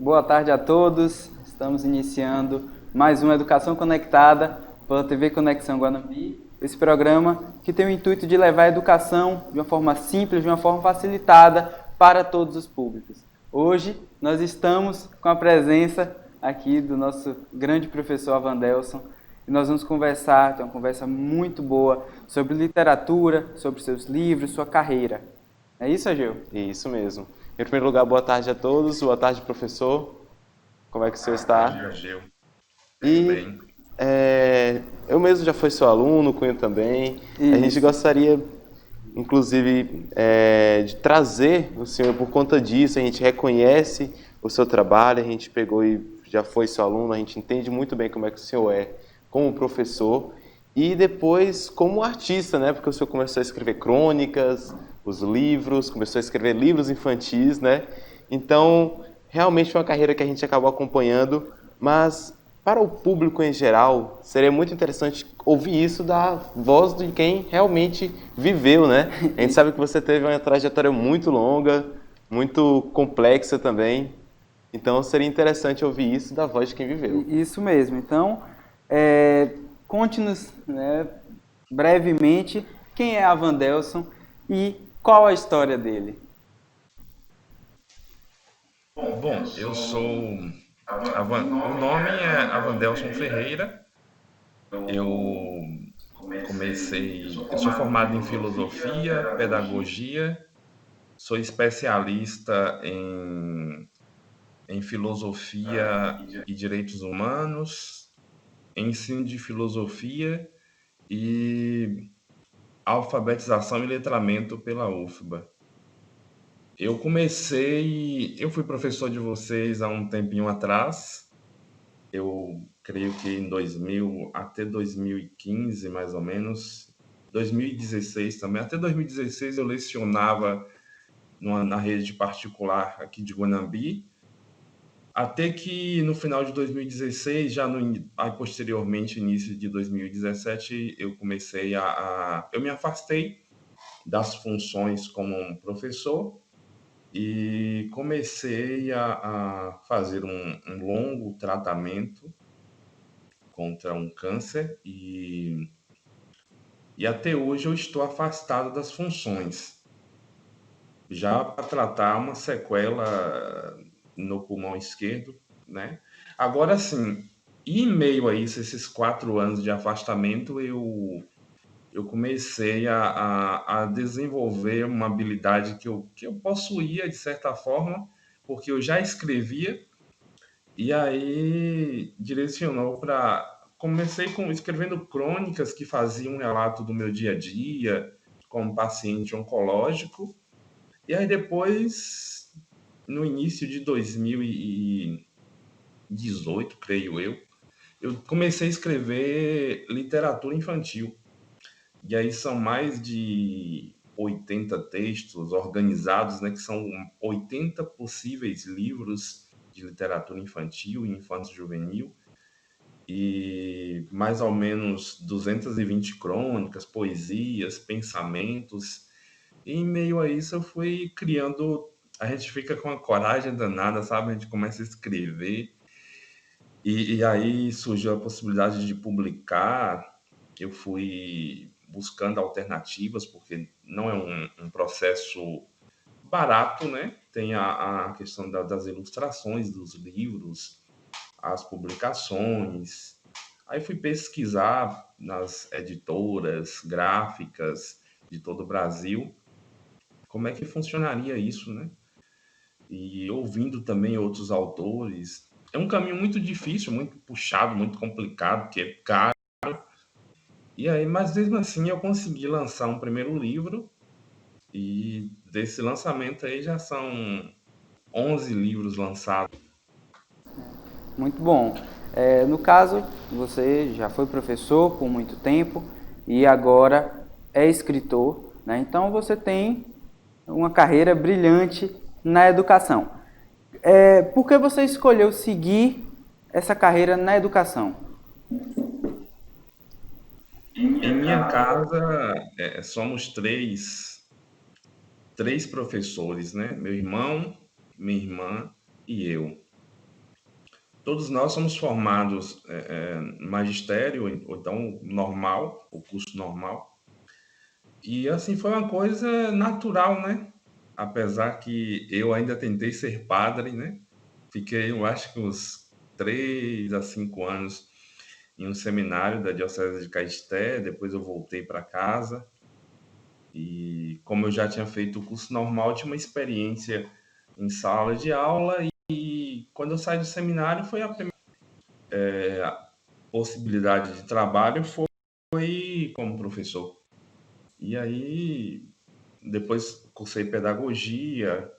Boa tarde a todos. Estamos iniciando mais uma Educação Conectada pela TV Conexão Guanambi. Esse programa que tem o intuito de levar a educação de uma forma simples, de uma forma facilitada para todos os públicos. Hoje nós estamos com a presença aqui do nosso grande professor Avandelson e nós vamos conversar, ter uma conversa muito boa sobre literatura, sobre seus livros, sua carreira. É isso, Ageu? Isso mesmo. Em primeiro lugar, boa tarde a todos. Boa tarde, professor. Como é que o senhor está? Tarde, Ageu. Tudo E bem? eu mesmo já fui seu aluno, o Cunha também. A gente Isso. gostaria, inclusive, de trazer o senhor por conta disso. A gente reconhece o seu trabalho, a gente pegou e já foi seu aluno, a gente entende muito bem como é que o senhor é como professor e depois como artista, né? Porque o senhor começou a escrever crônicas, os livros, começou a escrever livros infantis, né? Então, realmente foi uma carreira que a gente acabou acompanhando, mas para o público em geral, seria muito interessante ouvir isso da voz de quem realmente viveu, né? A gente sabe que você teve uma trajetória muito longa, muito complexa também. Então seria interessante ouvir isso da voz de quem viveu. Isso mesmo. Então, conte-nos, né, brevemente quem é Avandelson e qual a história dele. Bom, eu sou. O nome é Avandelson Ferreira. Eu comecei. Eu sou formado em filosofia, pedagogia, sou especialista em filosofia e direitos humanos, ensino de filosofia e alfabetização e letramento pela UFBA. Eu fui professor de vocês há um tempinho atrás. Eu creio que em 2000 até 2015, mais ou menos, 2016 também. Até 2016 eu lecionava na rede particular aqui de Guanambi. Até que no final de 2016, aí posteriormente, início de 2017, eu comecei eu me afastei das funções como um professor e comecei a fazer um longo tratamento contra um câncer e até hoje eu estou afastado das funções, já para tratar uma sequela no pulmão esquerdo, né? Agora sim, em meio a isso, esses 4 anos de afastamento, eu comecei a desenvolver uma habilidade que eu possuía, de certa forma, porque eu já escrevia, e aí direcionou para. Comecei escrevendo crônicas que faziam um relato do meu dia a dia, como paciente oncológico, e aí depois, no início de 2018, creio eu comecei a escrever literatura infantil. E aí são mais de 80 textos organizados, né, que são 80 possíveis livros de literatura infantil e infanto-juvenil, e mais ou menos 220 crônicas, poesias, pensamentos. E em meio a isso eu fui criando, a gente fica com a coragem danada, sabe? A gente começa a escrever, e aí surgiu a possibilidade de publicar. Eu fui buscando alternativas, porque não é um processo barato, né? Tem a questão das ilustrações dos livros, as publicações. Aí fui pesquisar nas editoras gráficas de todo o Brasil como é que funcionaria isso, né? E ouvindo também outros autores. É um caminho muito difícil, muito puxado, muito complicado, que é caro. E aí, mas mesmo assim eu consegui lançar um primeiro livro, e desse lançamento aí já são 11 livros lançados. Muito bom. No caso, você já foi professor por muito tempo e agora é escritor, né? Então você tem uma carreira brilhante na educação. Por que você escolheu seguir essa carreira na educação? Em minha casa, somos três professores, né? Meu irmão, minha irmã e eu. todos nós somos formados no magistério, ou então normal, o curso normal. E assim foi uma coisa natural, né? Apesar que eu ainda tentei ser padre, né? Fiquei, eu acho que uns 3 a 5 anos em um seminário da Diocese de Caetité, depois eu voltei para casa e como eu já tinha feito o curso normal, tinha uma experiência em sala de aula e quando eu saí do seminário foi a primeira possibilidade de trabalho foi como professor. E aí depois cursei pedagogia,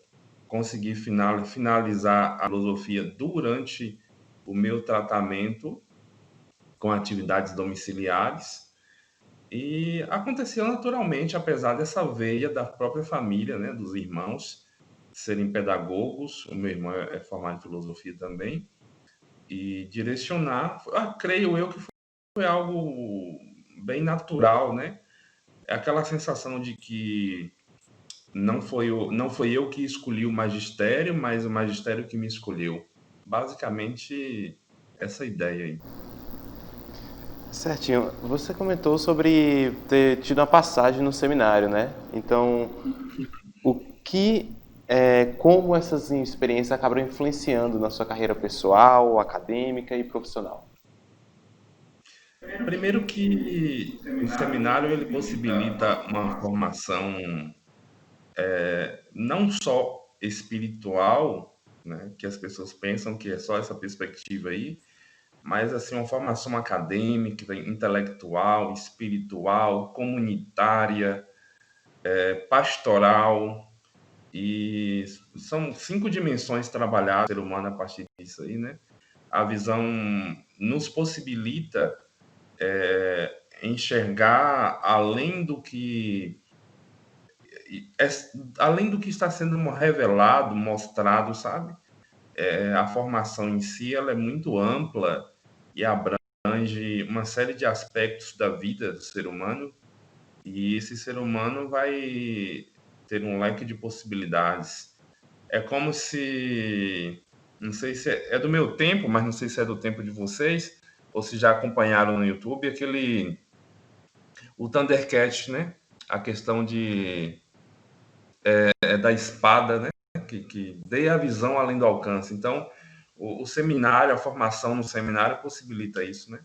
consegui finalizar a filosofia durante o meu tratamento com atividades domiciliares. E aconteceu naturalmente, apesar dessa veia da própria família, né, dos irmãos, serem pedagogos. O meu irmão é formado em filosofia também. E direcionar, creio eu que foi algo bem natural, né? É aquela sensação de que não foi eu que escolhi o magistério, mas o magistério que me escolheu. Basicamente, essa ideia aí. Certinho. Você comentou sobre ter tido uma passagem no seminário, né? Então, como essas experiências acabaram influenciando na sua carreira pessoal, acadêmica e profissional? Primeiro que o seminário ele possibilita uma formação não só espiritual, né, que as pessoas pensam que é só essa perspectiva aí, mas assim uma formação acadêmica, intelectual, espiritual, comunitária, pastoral, e são 5 dimensões trabalhadas no ser humano a partir disso aí, né? A visão nos possibilita enxergar além do que está sendo revelado, mostrado, sabe? A formação em si ela é muito ampla e abrange uma série de aspectos da vida do ser humano, e esse ser humano vai ter um leque de possibilidades. É como se, não sei se é do meu tempo, mas não sei se é do tempo de vocês, ou se já acompanharam no YouTube, o Thundercat, né? A questão da espada, né? Que dê a visão além do alcance. Então, o seminário, a formação no seminário possibilita isso, né?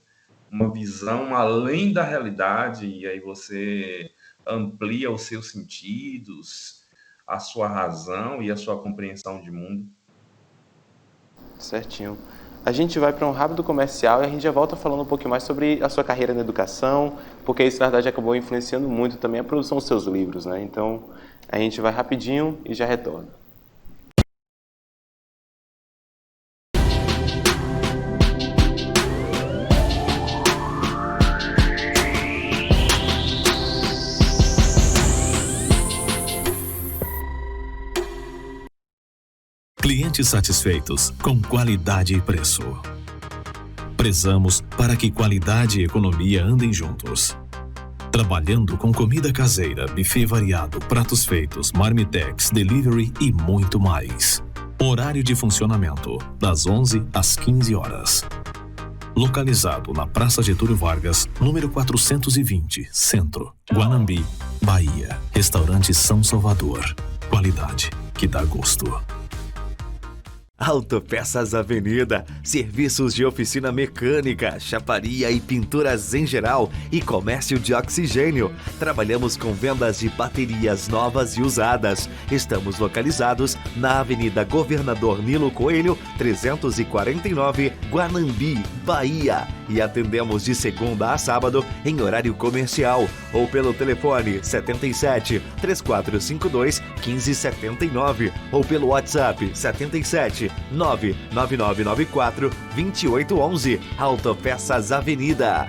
Uma visão além da realidade, e aí você amplia os seus sentidos, a sua razão e a sua compreensão de mundo. Certinho. A gente vai para um rápido comercial e a gente já volta falando um pouquinho mais sobre a sua carreira na educação, porque isso, na verdade, acabou influenciando muito também a produção dos seus livros, né? Então, a gente vai rapidinho e já retorna. Clientes satisfeitos com qualidade e preço. Prezamos para que qualidade e economia andem juntos. Trabalhando com comida caseira, buffet variado, pratos feitos, marmitex, delivery e muito mais. Horário de funcionamento, das 11 às 15 horas. Localizado na Praça Getúlio Vargas, número 420, Centro, Guanambi, Bahia. Restaurante São Salvador. Qualidade que dá gosto. Autopeças Avenida, serviços de oficina mecânica, chaparia e pinturas em geral e comércio de oxigênio. Trabalhamos com vendas de baterias novas e usadas. Estamos localizados na Avenida Governador Nilo Coelho, 349, Guanambi, Bahia. E atendemos de segunda a sábado em horário comercial ou pelo telefone 77 3452 1579 ou pelo WhatsApp 77 99994 2811. Autopeças Avenida.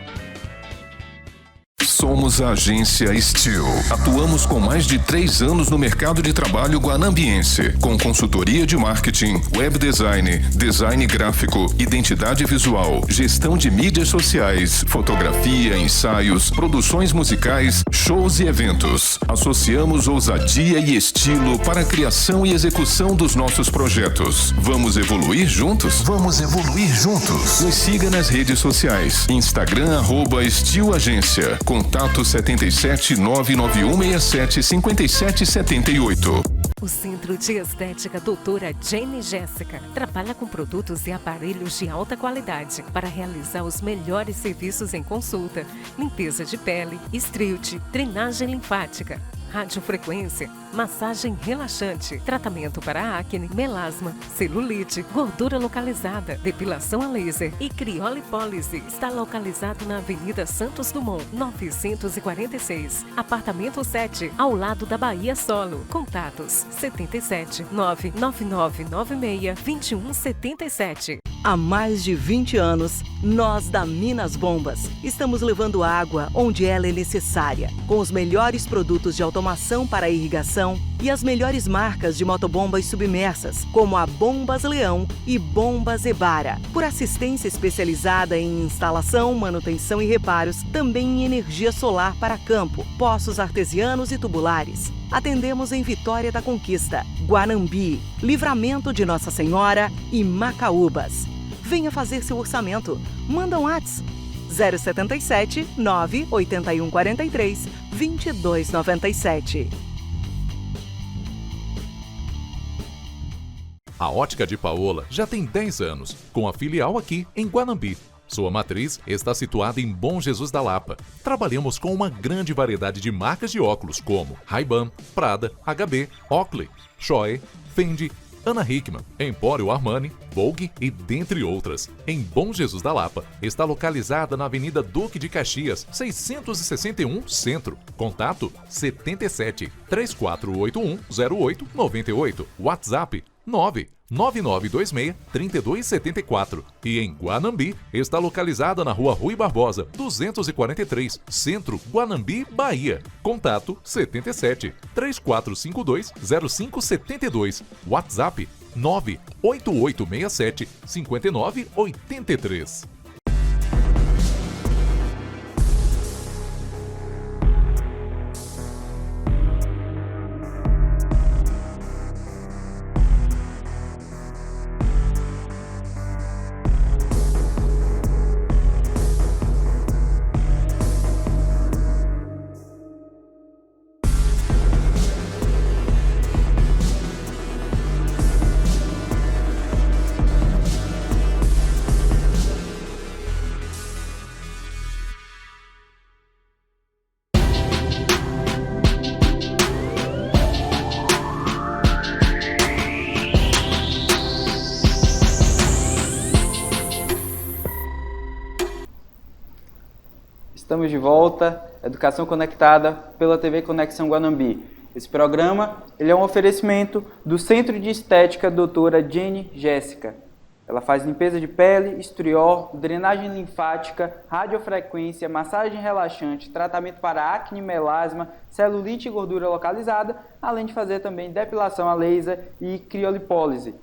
Somos a agência Steel. Atuamos com mais de 3 anos no mercado de trabalho guanambiense, com consultoria de marketing, web design, design gráfico, identidade visual, gestão de mídias sociais, fotografia, ensaios, produções musicais, shows e eventos. Associamos ousadia e estilo para a criação e execução dos nossos projetos. Vamos evoluir juntos? Vamos evoluir juntos. Nos siga nas redes sociais. Instagram @Steel Agência. Contato 77 99167 5778. O Centro de Estética Doutora Jane Jéssica trabalha com produtos e aparelhos de alta qualidade para realizar os melhores serviços em consulta, limpeza de pele, estriute, drenagem linfática, radiofrequência, massagem relaxante, tratamento para acne, melasma, celulite, gordura localizada, depilação a laser e criolipólise. Está localizado na Avenida Santos Dumont, 946, apartamento 7, ao lado da Bahia Solo. Contatos 77 99996 2177. Há mais de 20 anos, nós da Minas Bombas estamos levando água onde ela é necessária, com os melhores produtos de automação para a irrigação e as melhores marcas de motobombas submersas, como a Bombas Leão e Bombas Ebara, por assistência especializada em instalação, manutenção e reparos, também em energia solar para campo, poços artesianos e tubulares. Atendemos em Vitória da Conquista, Guanambi, Livramento de Nossa Senhora e Macaúbas. Venha fazer seu orçamento. Manda um WhatsApp 077 981 43 2297. A Ótica de Paola já tem 10 anos, com a filial aqui em Guanambi. Sua matriz está situada em Bom Jesus da Lapa. Trabalhamos com uma grande variedade de marcas de óculos como Ray-Ban, Prada, HB, Oakley, Schoe, Fendi, Ana Hickman, Empório Armani, Vogue e dentre outras. Em Bom Jesus da Lapa, está localizada na Avenida Duque de Caxias, 661 Centro. Contato 77 3481 0898. WhatsApp 99926-3274. E em Guanambi, está localizada na Rua Rui Barbosa, 243, Centro, Guanambi, Bahia. Contato 77 3452 0572. WhatsApp 98867 5983. Estamos de volta, Educação Conectada pela TV Conexão Guanambi. Esse programa ele é um oferecimento do Centro de Estética Doutora Jane Jéssica. Ela faz limpeza de pele, estriol, drenagem linfática, radiofrequência, massagem relaxante, tratamento para acne, melasma, celulite e gordura localizada, além de fazer também depilação a laser e criolipólise.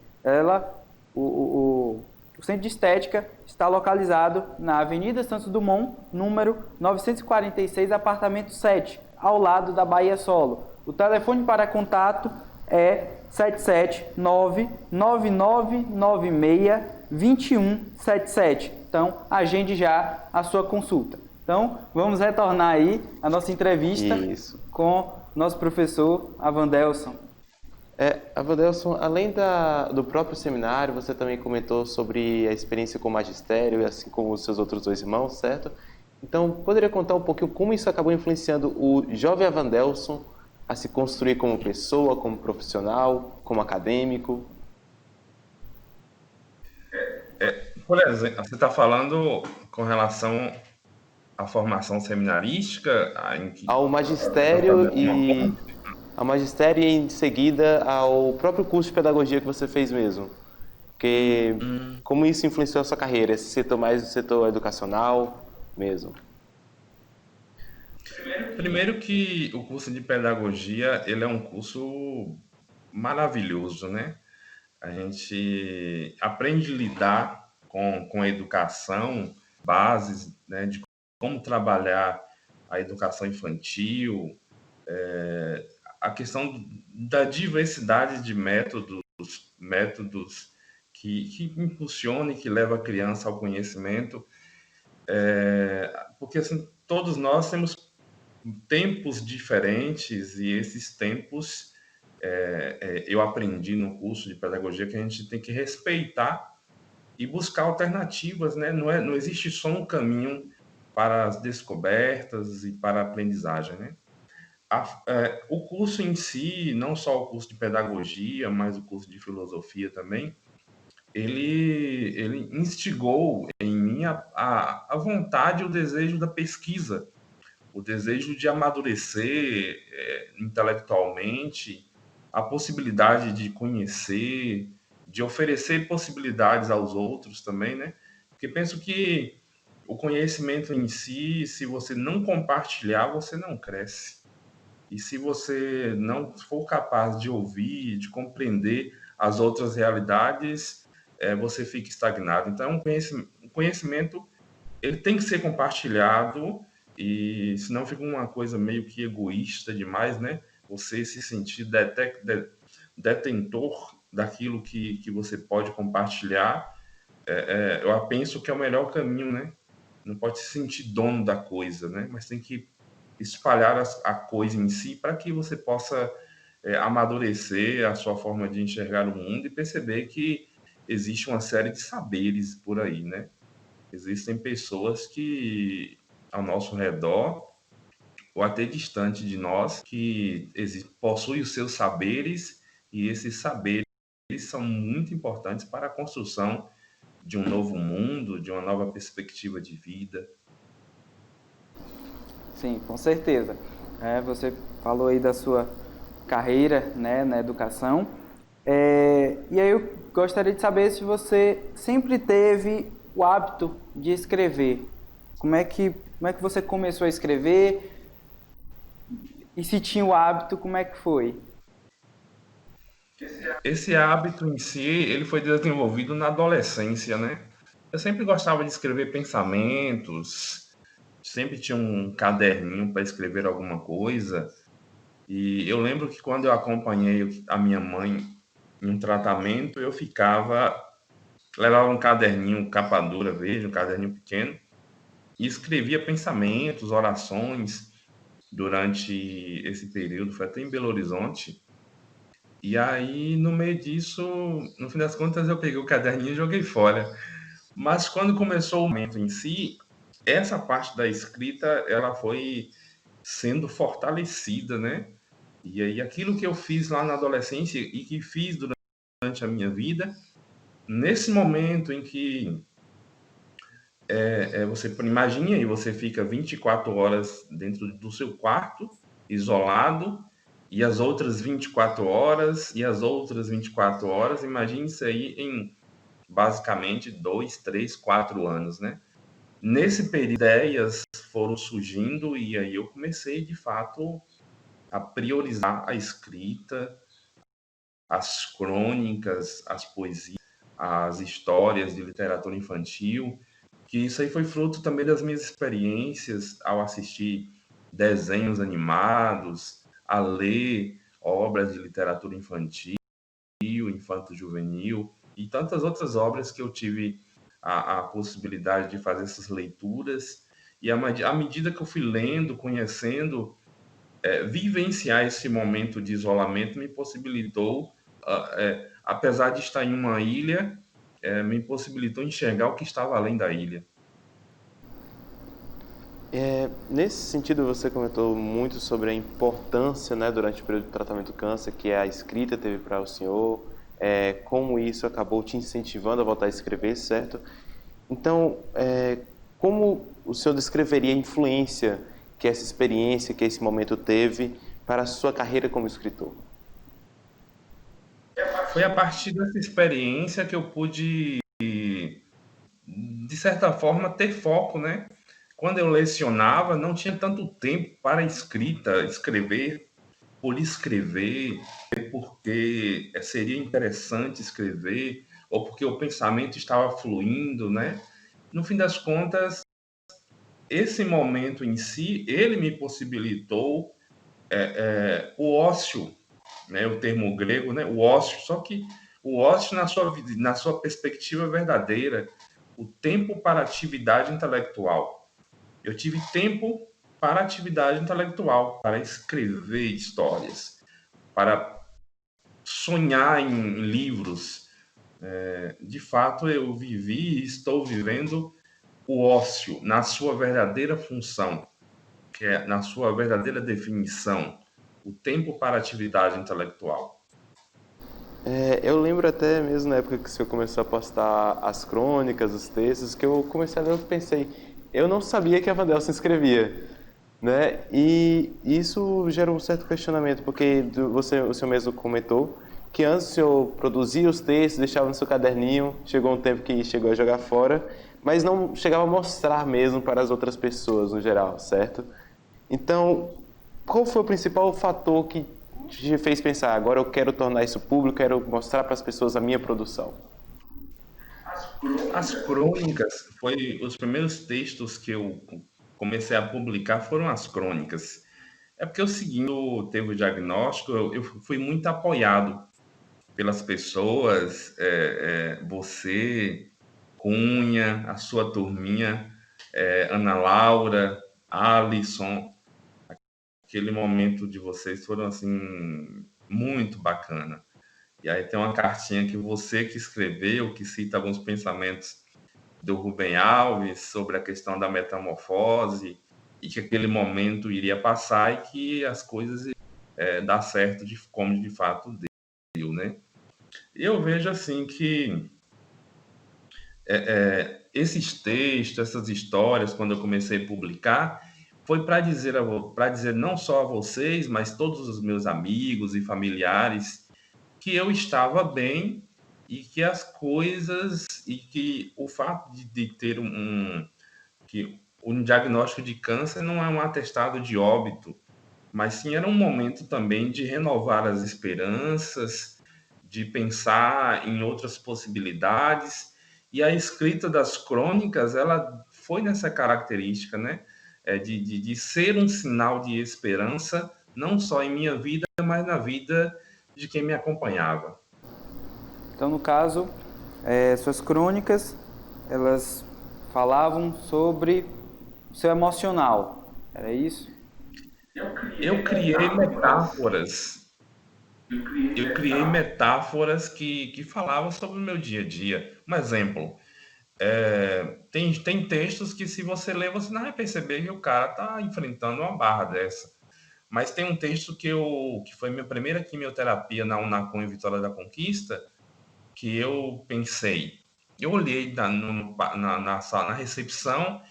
O Centro de Estética está localizado na Avenida Santos Dumont, número 946, apartamento 7, ao lado da Bahia Solo. O telefone para contato é 77999962177. Então, agende já a sua consulta. Então, vamos retornar aí a nossa entrevista com nosso professor Avandelson. Avandelson, além do próprio seminário, você também comentou sobre a experiência com o magistério, assim como os seus outros 2 irmãos, certo? Então, poderia contar um pouquinho como isso acabou influenciando o jovem Avandelson a se construir como pessoa, como profissional, como acadêmico? Por exemplo, você está falando com relação à formação seminarística? Ao magistério e em seguida ao próprio curso de pedagogia que você fez mesmo. Porque como isso influenciou a sua carreira? Esse setor mais do setor educacional mesmo? Primeiro que o curso de pedagogia, ele é um curso maravilhoso, né? A gente aprende a lidar com a educação, bases, né, de como trabalhar a educação infantil, a questão da diversidade de métodos que impulsionam e que levam a criança ao conhecimento, porque assim, todos nós temos tempos diferentes e esses tempos eu aprendi no curso de pedagogia que a gente tem que respeitar e buscar alternativas, né? Não existe só um caminho para as descobertas e para a aprendizagem, né? O curso em si, não só o curso de pedagogia, mas o curso de filosofia também, ele instigou em mim a vontade e o desejo da pesquisa, o desejo de amadurecer intelectualmente, a possibilidade de conhecer, de oferecer possibilidades aos outros também, né? Porque penso que o conhecimento em si, se você não compartilhar, você não cresce. E se você não for capaz de ouvir, de compreender as outras realidades, você fica estagnado. Então, o conhecimento ele tem que ser compartilhado e senão fica uma coisa meio que egoísta demais, né? Você se sentir detentor daquilo que você pode compartilhar, eu penso que é o melhor caminho, né? Não pode se sentir dono da coisa, né? Mas tem que espalhar a coisa em si para que você possa amadurecer a sua forma de enxergar o mundo e perceber que existe uma série de saberes por aí, né? Existem pessoas que ao nosso redor ou até distante de nós que possuem os seus saberes e esses saberes são muito importantes para a construção de um novo mundo, de uma nova perspectiva de vida. Sim, com certeza. Você falou aí da sua carreira, né, na educação. E aí eu gostaria de saber se você sempre teve o hábito de escrever. Como é que você começou a escrever? E se tinha o hábito, como é que foi? Esse hábito em si, ele foi desenvolvido na adolescência, né? Eu sempre gostava de escrever pensamentos, sempre tinha um caderninho para escrever alguma coisa. E eu lembro que quando eu acompanhei a minha mãe em um tratamento, levava um caderninho capa dura, verde, um caderninho pequeno, e escrevia pensamentos, orações durante esse período, foi até em Belo Horizonte. E aí, no meio disso, no fim das contas, eu peguei o caderninho e joguei fora. Mas quando começou o momento em si, essa parte da escrita, ela foi sendo fortalecida, né? E aí, aquilo que eu fiz lá na adolescência e que fiz durante a minha vida, nesse momento em que você imagina e você fica 24 horas dentro do seu quarto, isolado, e as outras 24 horas, e as outras 24 horas, imagine isso aí em basicamente 2, 3, 4 anos, né? Nesse período, ideias foram surgindo e aí eu comecei, de fato, a priorizar a escrita, as crônicas, as poesias, as histórias de literatura infantil, que isso aí foi fruto também das minhas experiências ao assistir desenhos animados, a ler obras de literatura infantil, infanto-juvenil e tantas outras obras que eu tive a possibilidade de fazer essas leituras. E à medida que eu fui lendo, conhecendo, vivenciar esse momento de isolamento me possibilitou, apesar de estar em uma ilha, me possibilitou enxergar o que estava além da ilha. Nesse sentido, você comentou muito sobre a importância, né, durante o período de tratamento do câncer, que a escrita teve para o senhor, como isso acabou te incentivando a voltar a escrever, certo? Então, como o senhor descreveria a influência que essa experiência, que esse momento teve para a sua carreira como escritor? Foi a partir dessa experiência que eu pude, de certa forma, ter foco, né? quando eu lecionava, não tinha tanto tempo para escrever por escrever, porque seria interessante escrever, ou porque o pensamento estava fluindo, né? No fim das contas, esse momento em si, ele me possibilitou o ócio, né? O termo grego, né? O ócio, só que o ócio na sua perspectiva verdadeira, o tempo para atividade intelectual. Eu tive tempo para atividade intelectual, para escrever histórias, para sonhar em livros. De fato, eu vivi e estou vivendo o ócio na sua verdadeira função, que é na sua verdadeira definição, o tempo para atividade intelectual. Eu lembro até mesmo na época que o senhor começou a postar as crônicas, os textos, que eu comecei a ler, eu pensei, eu não sabia que a Wandelson escrevia, né? E isso gera um certo questionamento, porque o senhor mesmo comentou que antes o senhor produzia os textos, deixava no seu caderninho, chegou um tempo que chegou a jogar fora, mas não chegava a mostrar mesmo para as outras pessoas no geral, certo? Então, qual foi o principal fator que te fez pensar, agora eu quero tornar isso público, quero mostrar para as pessoas a minha produção? As crônicas, foi os primeiros textos que eu comecei a publicar foram as crônicas. É porque o seguinte, quando teve o diagnóstico, eu fui muito apoiado pelas pessoas, você, Cunha, a sua turminha, Ana Laura, Alisson, aquele momento de vocês foram assim muito bacana. E aí tem uma cartinha que você que escreveu, que cita alguns pensamentos do Rubem Alves sobre a questão da metamorfose e que aquele momento iria passar e que as coisas dar certo como de fato deu, né? E eu vejo assim que esses textos, essas histórias, quando eu comecei a publicar, foi para dizer não só a vocês, mas todos os meus amigos e familiares que eu estava bem e que as coisas e que o fato de ter que um diagnóstico de câncer não é um atestado de óbito, mas sim era um momento também de renovar as esperanças, de pensar em outras possibilidades. E a escrita das crônicas, ela foi nessa característica, né? De ser um sinal de esperança, não só em minha vida, mas na vida de quem me acompanhava. Então, no caso, suas crônicas, elas falavam sobre o seu emocional, era isso? Eu criei metáforas. Eu criei metáforas que falavam sobre o meu dia a dia. Um exemplo, tem textos que se você ler, você não vai perceber que o cara está enfrentando uma barra dessa. Mas tem um texto que foi minha primeira quimioterapia na Unacom em Vitória da Conquista, que eu pensei. Eu olhei na recepção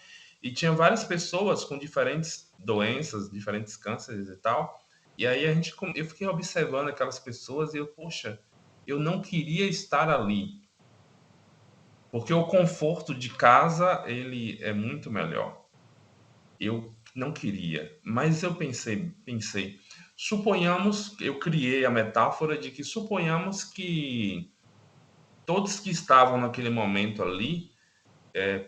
e tinha várias pessoas com diferentes doenças, diferentes cânceres e tal. E aí eu fiquei observando aquelas pessoas e poxa, eu não queria estar ali. Porque o conforto de casa, ele é muito melhor. Eu não queria, mas eu pensei, suponhamos, eu criei a metáfora de que suponhamos que todos que estavam naquele momento ali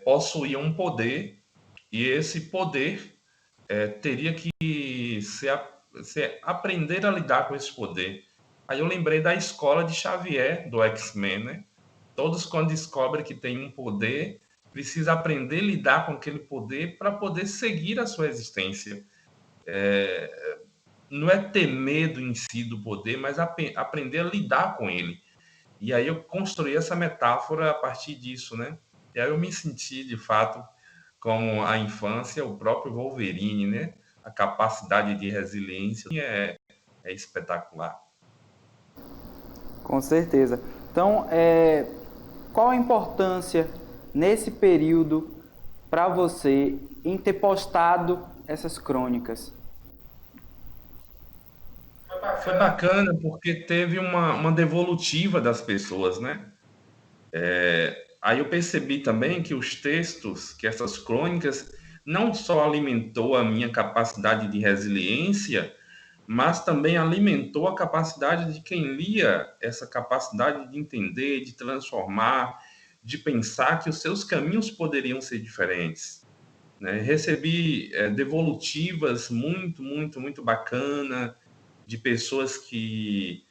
possuíam um poder e esse poder teria que aprender a lidar com esse poder. Aí eu lembrei da escola de Xavier, do X-Men, né? Todos quando descobrem que tem um poder, precisa aprender a lidar com aquele poder para poder seguir a sua existência. Não é ter medo em si do poder, mas aprender a lidar com ele. E aí eu construí essa metáfora a partir disso, né? E aí eu me senti, de fato, como a infância, o próprio Wolverine, né? A capacidade de resiliência é espetacular. Com certeza. Então, qual a importância nesse período para você em ter postado essas crônicas? Foi bacana porque teve uma devolutiva das pessoas, né? Aí eu percebi também que os textos, que essas crônicas, não só alimentou a minha capacidade de resiliência, mas também alimentou a capacidade de quem lia, essa capacidade de entender, de transformar, de pensar que os seus caminhos poderiam ser diferentes, né? Recebi devolutivas muito, muito, muito bacana de pessoas que,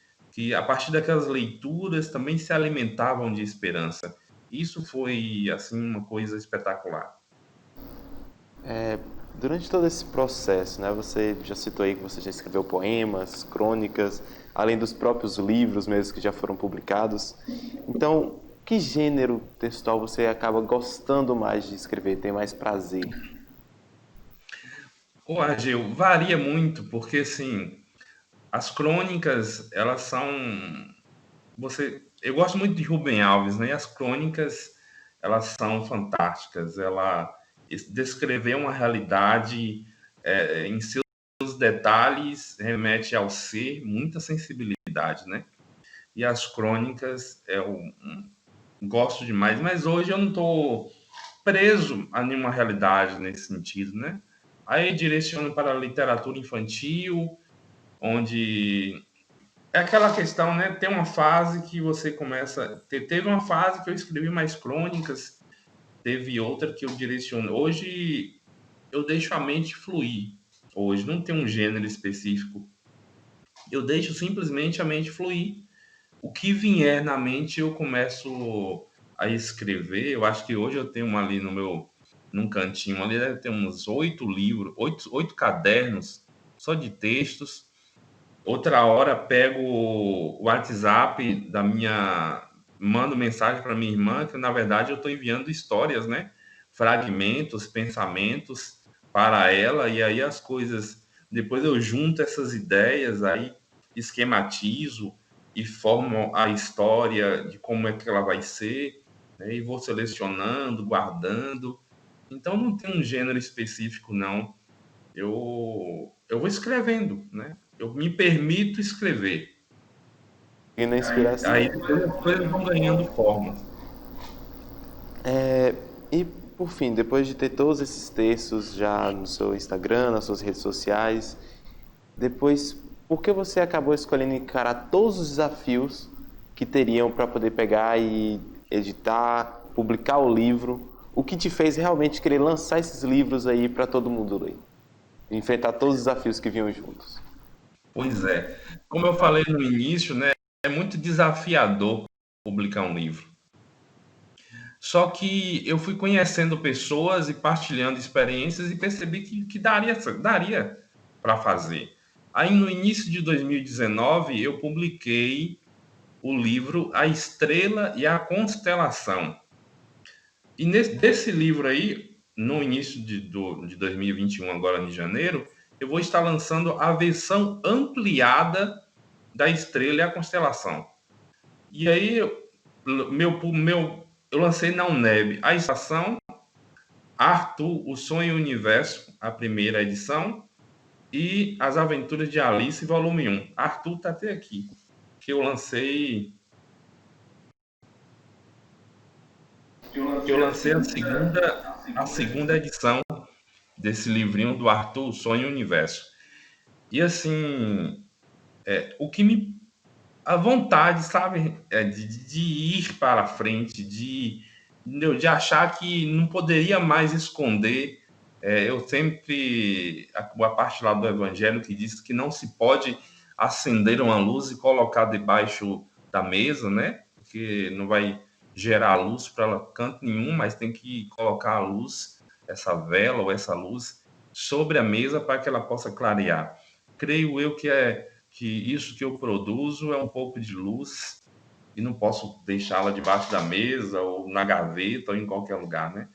a partir daquelas leituras, também se alimentavam de esperança. Isso foi, assim, uma coisa espetacular. Durante todo esse processo, né, você já citou aí que você já escreveu poemas, crônicas, além dos próprios livros mesmo que já foram publicados. Então, que gênero textual você acaba gostando mais de escrever, tem mais prazer? O Argel, varia muito, porque, assim, as crônicas, elas são... Eu gosto muito de Rubem Alves, né? E as crônicas, elas são fantásticas. Ela descrever uma realidade em seus detalhes remete ao ser, muita sensibilidade, né? E as crônicas eu gosto demais, mas hoje eu não estou preso a nenhuma realidade nesse sentido, né? Aí direciono para a literatura infantil, onde é aquela questão, né? Tem uma fase que você começa. Teve uma fase que eu escrevi mais crônicas, teve outra que eu direciono. Hoje eu deixo a mente fluir. Hoje não tem um gênero específico. Eu deixo simplesmente a mente fluir. O que vier na mente eu começo a escrever. Eu acho que hoje eu tenho ali num cantinho ali, deve ter uns 8 livros, oito cadernos só de textos. Outra hora pego o WhatsApp mando mensagem para minha irmã, que na verdade eu estou enviando histórias, né? Fragmentos, pensamentos para ela, e aí as coisas. Depois eu junto essas ideias, aí esquematizo e formo a história de como é que ela vai ser, né? E vou selecionando, guardando. Então não tem um gênero específico, não. Eu vou escrevendo, né? Eu me permito escrever. E na inspiração. Aí depois as coisas vão ganhando forma. E, por fim, depois de ter todos esses textos já no seu Instagram, nas suas redes sociais, depois, por que você acabou escolhendo encarar todos os desafios que teriam para poder pegar e editar, publicar o livro? O que te fez realmente querer lançar esses livros aí para todo mundo ler? Enfrentar todos os desafios que vinham juntos. Pois é. Como eu falei no início, né? É muito desafiador publicar um livro. Só que eu fui conhecendo pessoas e partilhando experiências e percebi que daria para fazer. Aí, no início de 2019, eu publiquei o livro A Estrela e a Constelação. E desse livro aí, no início de 2021, agora em janeiro, eu vou estar lançando a versão ampliada da Estrela e a Constelação. E aí, eu lancei na UNEB a estação Arthur, o Sonho e o Universo, a primeira edição, e As Aventuras de Alice, volume 1. Arthur está até aqui, que eu lancei a segunda edição desse livrinho do Arthur, o Sonho e o Universo. E assim, o que me... A vontade, sabe, de ir para frente, de achar que não poderia mais esconder. Eu sempre... A parte lá do Evangelho que diz que não se pode acender uma luz e colocar debaixo da mesa, né? Porque não vai gerar luz para canto nenhum, mas tem que colocar a luz, essa vela ou essa luz, sobre a mesa para que ela possa clarear. Creio eu que isso que eu produzo é um pouco de luz e não posso deixá-la debaixo da mesa ou na gaveta ou em qualquer lugar, né?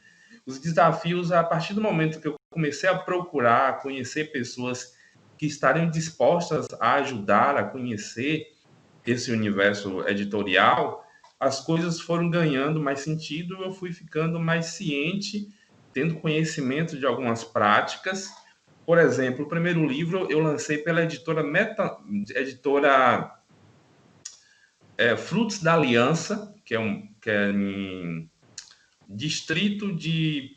Os desafios, a partir do momento que eu comecei a procurar, a conhecer pessoas que estariam dispostas a ajudar a conhecer esse universo editorial, as coisas foram ganhando mais sentido, eu fui ficando mais ciente, tendo conhecimento de algumas práticas. Por exemplo, o primeiro livro eu lancei pela editora Frutos da Aliança, que é em distrito de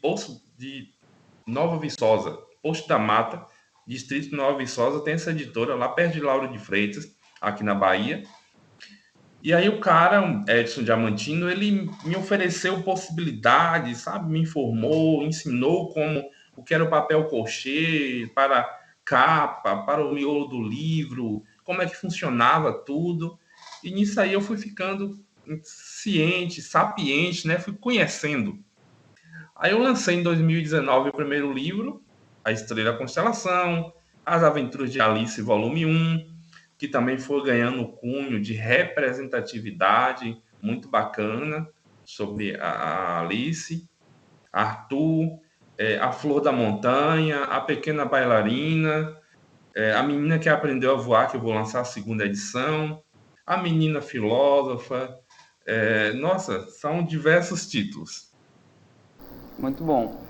Nova Viçosa, Posto da Mata, distrito de Nova Viçosa, tem essa editora lá perto de Lauro de Freitas, aqui na Bahia. E aí o cara, Edson Diamantino, ele me ofereceu possibilidades, sabe? Me informou, ensinou o que era o papel crochê, para capa, para o miolo do livro, como é que funcionava tudo. E nisso aí eu fui ficando ciente, sapiente, né? Fui conhecendo. Aí eu lancei em 2019 o primeiro livro, A Estrela da Constelação, As Aventuras de Alice, volume 1, que também foi ganhando o cunho de representatividade muito bacana sobre a Alice, Arthur, A Flor da Montanha, A Pequena Bailarina, A Menina que Aprendeu a Voar, que eu vou lançar a segunda edição, A Menina Filósofa. Nossa, são diversos títulos. Muito bom.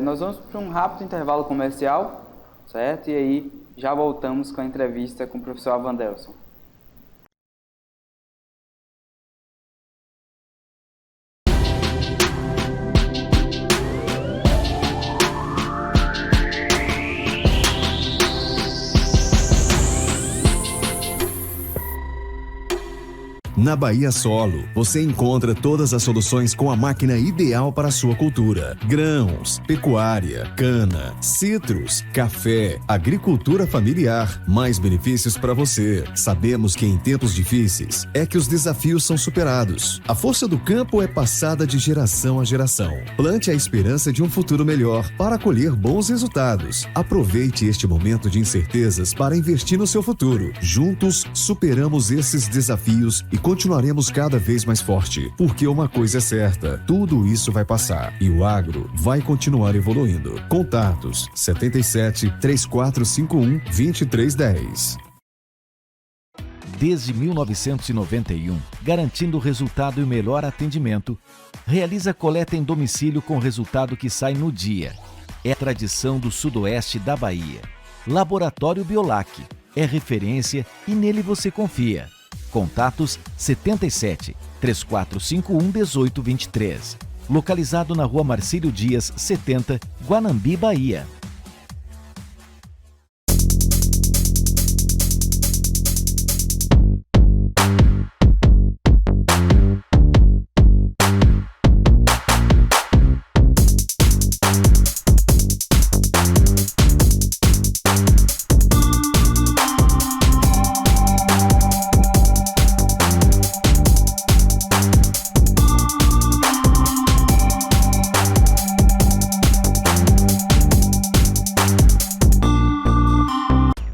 Nós vamos para um rápido intervalo comercial, certo? E aí já voltamos com a entrevista com o professor Avandelson. Na Bahia Solo, você encontra todas as soluções com a máquina ideal para a sua cultura. Grãos, pecuária, cana, citros, café, agricultura familiar. Mais benefícios para você. Sabemos que em tempos difíceis é que os desafios são superados. A força do campo é passada de geração a geração. Plante a esperança de um futuro melhor para colher bons resultados. Aproveite este momento de incertezas para investir no seu futuro. Juntos, superamos esses desafios e continuaremos cada vez mais forte, porque uma coisa é certa, tudo isso vai passar e o agro vai continuar evoluindo. Contatos 77 3451 2310. Desde 1991, garantindo o resultado e o melhor atendimento, realiza coleta em domicílio com resultado que sai no dia. É tradição do sudoeste da Bahia. Laboratório Biolac é referência e nele você confia. Contatos 77 3451 1823. Localizado na Rua Marcílio Dias, 70, Guanambi, Bahia.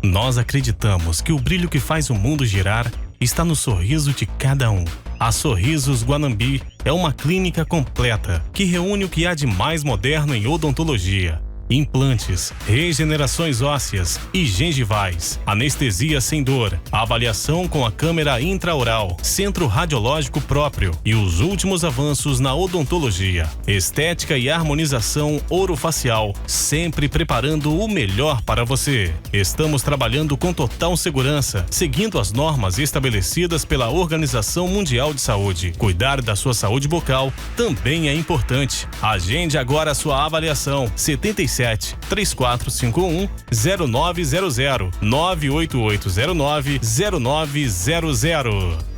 Nós acreditamos que o brilho que faz o mundo girar está no sorriso de cada um. A Sorrisos Guanambi é uma clínica completa que reúne o que há de mais moderno em odontologia. Implantes, regenerações ósseas e gengivais, anestesia sem dor, avaliação com a câmera intraoral, centro radiológico próprio e os últimos avanços na odontologia, estética e harmonização orofacial, sempre preparando o melhor para você. Estamos trabalhando com total segurança, seguindo as normas estabelecidas pela Organização Mundial de Saúde. Cuidar da sua saúde bucal também é importante. Agende agora a sua avaliação. 77 3451 0900 98809 0900.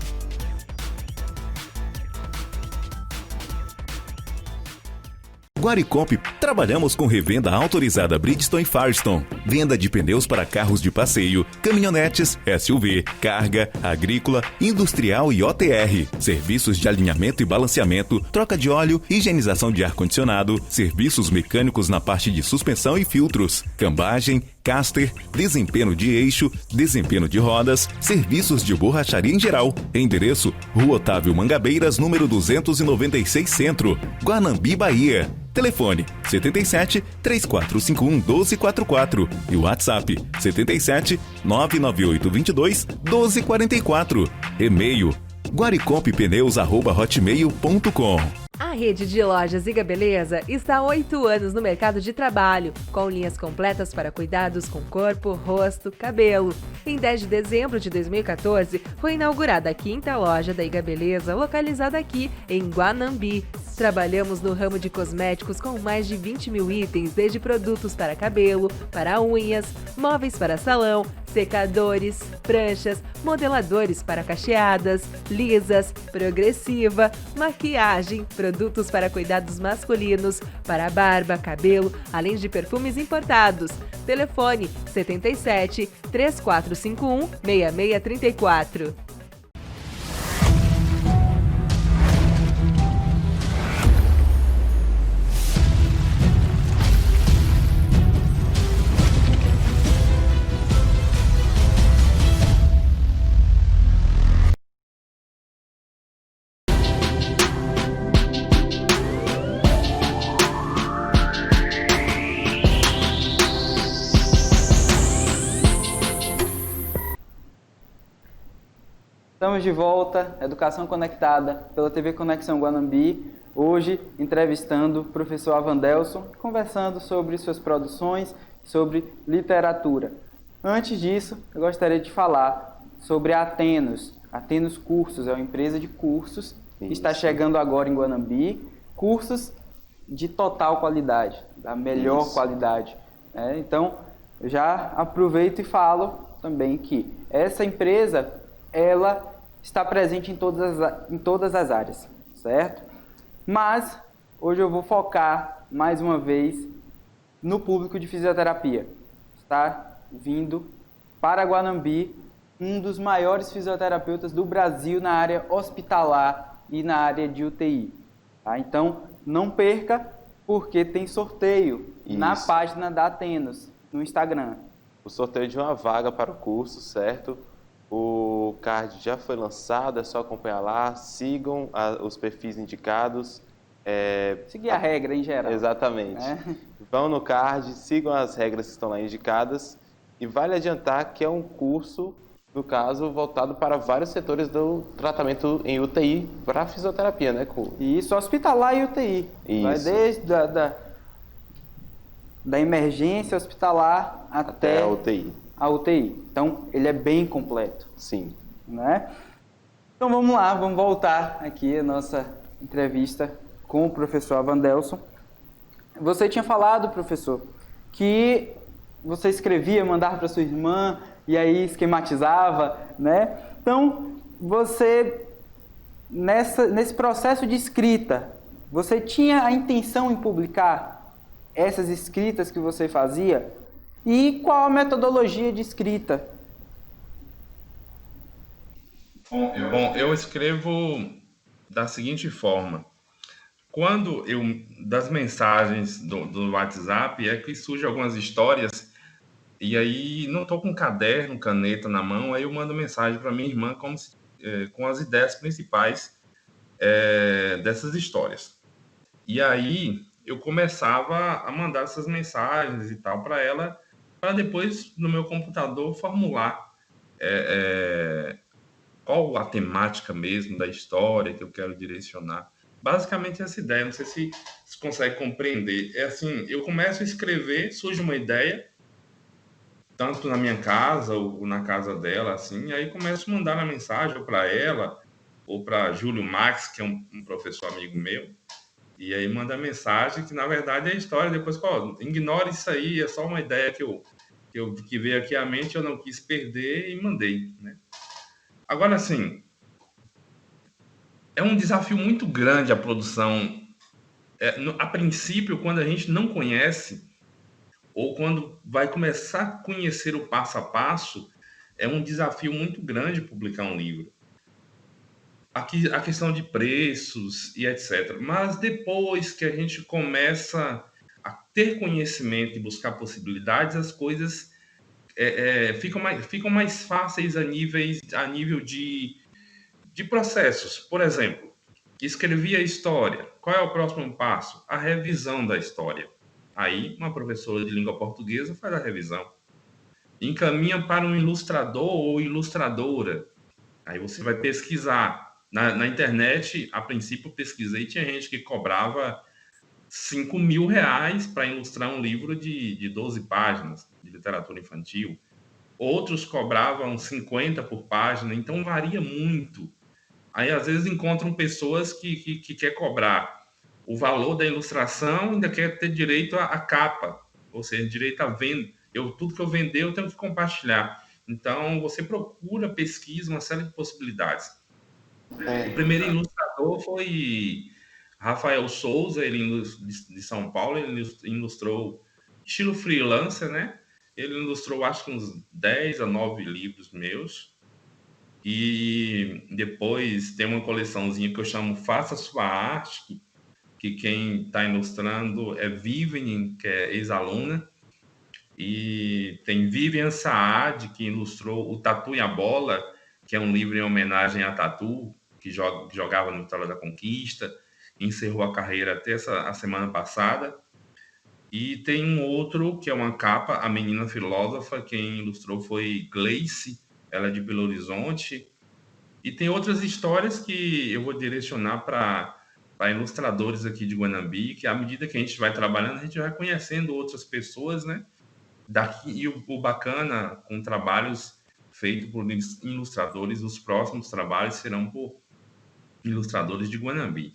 Guaricomp, trabalhamos com revenda autorizada Bridgestone e Firestone, venda de pneus para carros de passeio, caminhonetes, SUV, carga, agrícola, industrial e OTR, serviços de alinhamento e balanceamento, troca de óleo, higienização de ar-condicionado, serviços mecânicos na parte de suspensão e filtros, cambagem, caster, desempenho de eixo, desempenho de rodas, serviços de borracharia em geral. Endereço: Rua Otávio Mangabeiras, número 296 Centro, Guanambi, Bahia. Telefone 77 3451 1244 e WhatsApp 77 998 22 1244. E-mail guaricompepneus@hotmail.com. A rede de lojas Iga Beleza está há 8 anos no mercado de trabalho, com linhas completas para cuidados com corpo, rosto, cabelo. Em 10 de dezembro de 2014, foi inaugurada a 5ª loja da Iga Beleza, localizada aqui em Guanambi. Trabalhamos no ramo de cosméticos com mais de 20 mil itens, desde produtos para cabelo, para unhas, móveis para salão, secadores, pranchas, modeladores para cacheadas, lisas, progressiva, maquiagem, produtos para cuidados masculinos, para barba, cabelo, além de perfumes importados. Telefone 77 3451 6634. Estamos de volta, Educação Conectada, pela TV Conexão Guanambi, hoje entrevistando o professor Avandelson, conversando sobre suas produções, sobre literatura. Antes disso, eu gostaria de falar sobre a Atenos. Atenos Cursos é uma empresa de cursos que está chegando agora em Guanambi, cursos de total qualidade, da melhor qualidade. Então, eu já aproveito e falo também que essa empresa, ela está presente em todas as áreas, certo? Mas hoje eu vou focar mais uma vez no público de fisioterapia. Está vindo para Guanambi um dos maiores fisioterapeutas do Brasil na área hospitalar e na área de UTI. Tá? Então, não perca, porque tem sorteio na página da Atenos, no Instagram. O sorteio de uma vaga para o curso, certo? O card já foi lançado, é só acompanhar lá, sigam os perfis indicados. Seguir a regra em geral. Exatamente. Vão no card, sigam as regras que estão lá indicadas e vale adiantar que é um curso, no caso, voltado para vários setores do tratamento em UTI para fisioterapia, né? Isso, hospitalar e UTI. Isso. Vai desde da emergência hospitalar até a UTI. A UTI. Então, ele é bem completo. Sim. Né? Então, vamos lá, vamos voltar aqui a nossa entrevista com o professor Avandelson. Você tinha falado, professor, que você escrevia, mandava para sua irmã e aí esquematizava, né? Então, você, nesse processo de escrita, você tinha a intenção em publicar essas escritas que você fazia? E qual a metodologia de escrita? Bom, eu escrevo da seguinte forma. Quando das mensagens do WhatsApp, é que surgem algumas histórias, e aí não estou com caderno, caneta na mão, aí eu mando mensagem para minha irmã com as ideias principais dessas histórias. E aí eu começava a mandar essas mensagens e tal para ela, para depois, no meu computador, formular qual a temática mesmo da história que eu quero direcionar. Basicamente essa ideia, não sei se você consegue compreender. É assim, eu começo a escrever, surge uma ideia, tanto na minha casa ou na casa dela, assim, aí começo a mandar a mensagem para ela, ou para Júlio Max, que é um professor amigo meu, e aí manda a mensagem que, na verdade, é a história. Depois, ignore isso aí, é só uma ideia que veio aqui à mente, eu não quis perder e mandei, né? Agora, assim, é um desafio muito grande a produção. A princípio, quando a gente não conhece, ou quando vai começar a conhecer o passo a passo, é um desafio muito grande publicar um livro. Aqui, a questão de preços e etc. Mas depois que a gente começa a ter conhecimento e buscar possibilidades, as coisas ficam mais fáceis a nível de processos. Por exemplo, escrevi a história. Qual é o próximo passo? A revisão da história. Aí, uma professora de língua portuguesa faz a revisão. Encaminha para um ilustrador ou ilustradora. Aí você vai pesquisar Na internet, a princípio, eu pesquisei, tinha gente que cobrava R$ 5.000 para ilustrar um livro de 12 páginas de literatura infantil. Outros cobravam 50 por página, então varia muito. Aí, às vezes, encontram pessoas que quer cobrar o valor da ilustração e ainda quer ter direito à capa, ou seja, direito à venda. Tudo que eu vender, eu tenho que compartilhar. Então, você procura, pesquisa, uma série de possibilidades. O primeiro ilustrador foi Rafael Souza, ele de São Paulo, ele ilustrou estilo freelancer, né? Ele ilustrou, acho que uns 10 a 9 livros meus. E depois tem uma coleçãozinha que eu chamo Faça Sua Arte, que quem está ilustrando é Vivian, que é ex-aluna. E tem Vivian Saad, que ilustrou o Tatu e a Bola, que é um livro em homenagem a Tatu, que jogava no Vitória da Conquista, encerrou a carreira até a semana passada. E tem um outro, que é uma capa, A Menina Filósofa, quem ilustrou foi Gleice, ela é de Belo Horizonte. E tem outras histórias que eu vou direcionar para ilustradores aqui de Guanambi, que à medida que a gente vai trabalhando, a gente vai conhecendo outras pessoas, né? E o bacana, com trabalhos feitos por ilustradores, os próximos trabalhos serão por ilustradores de Guanambi.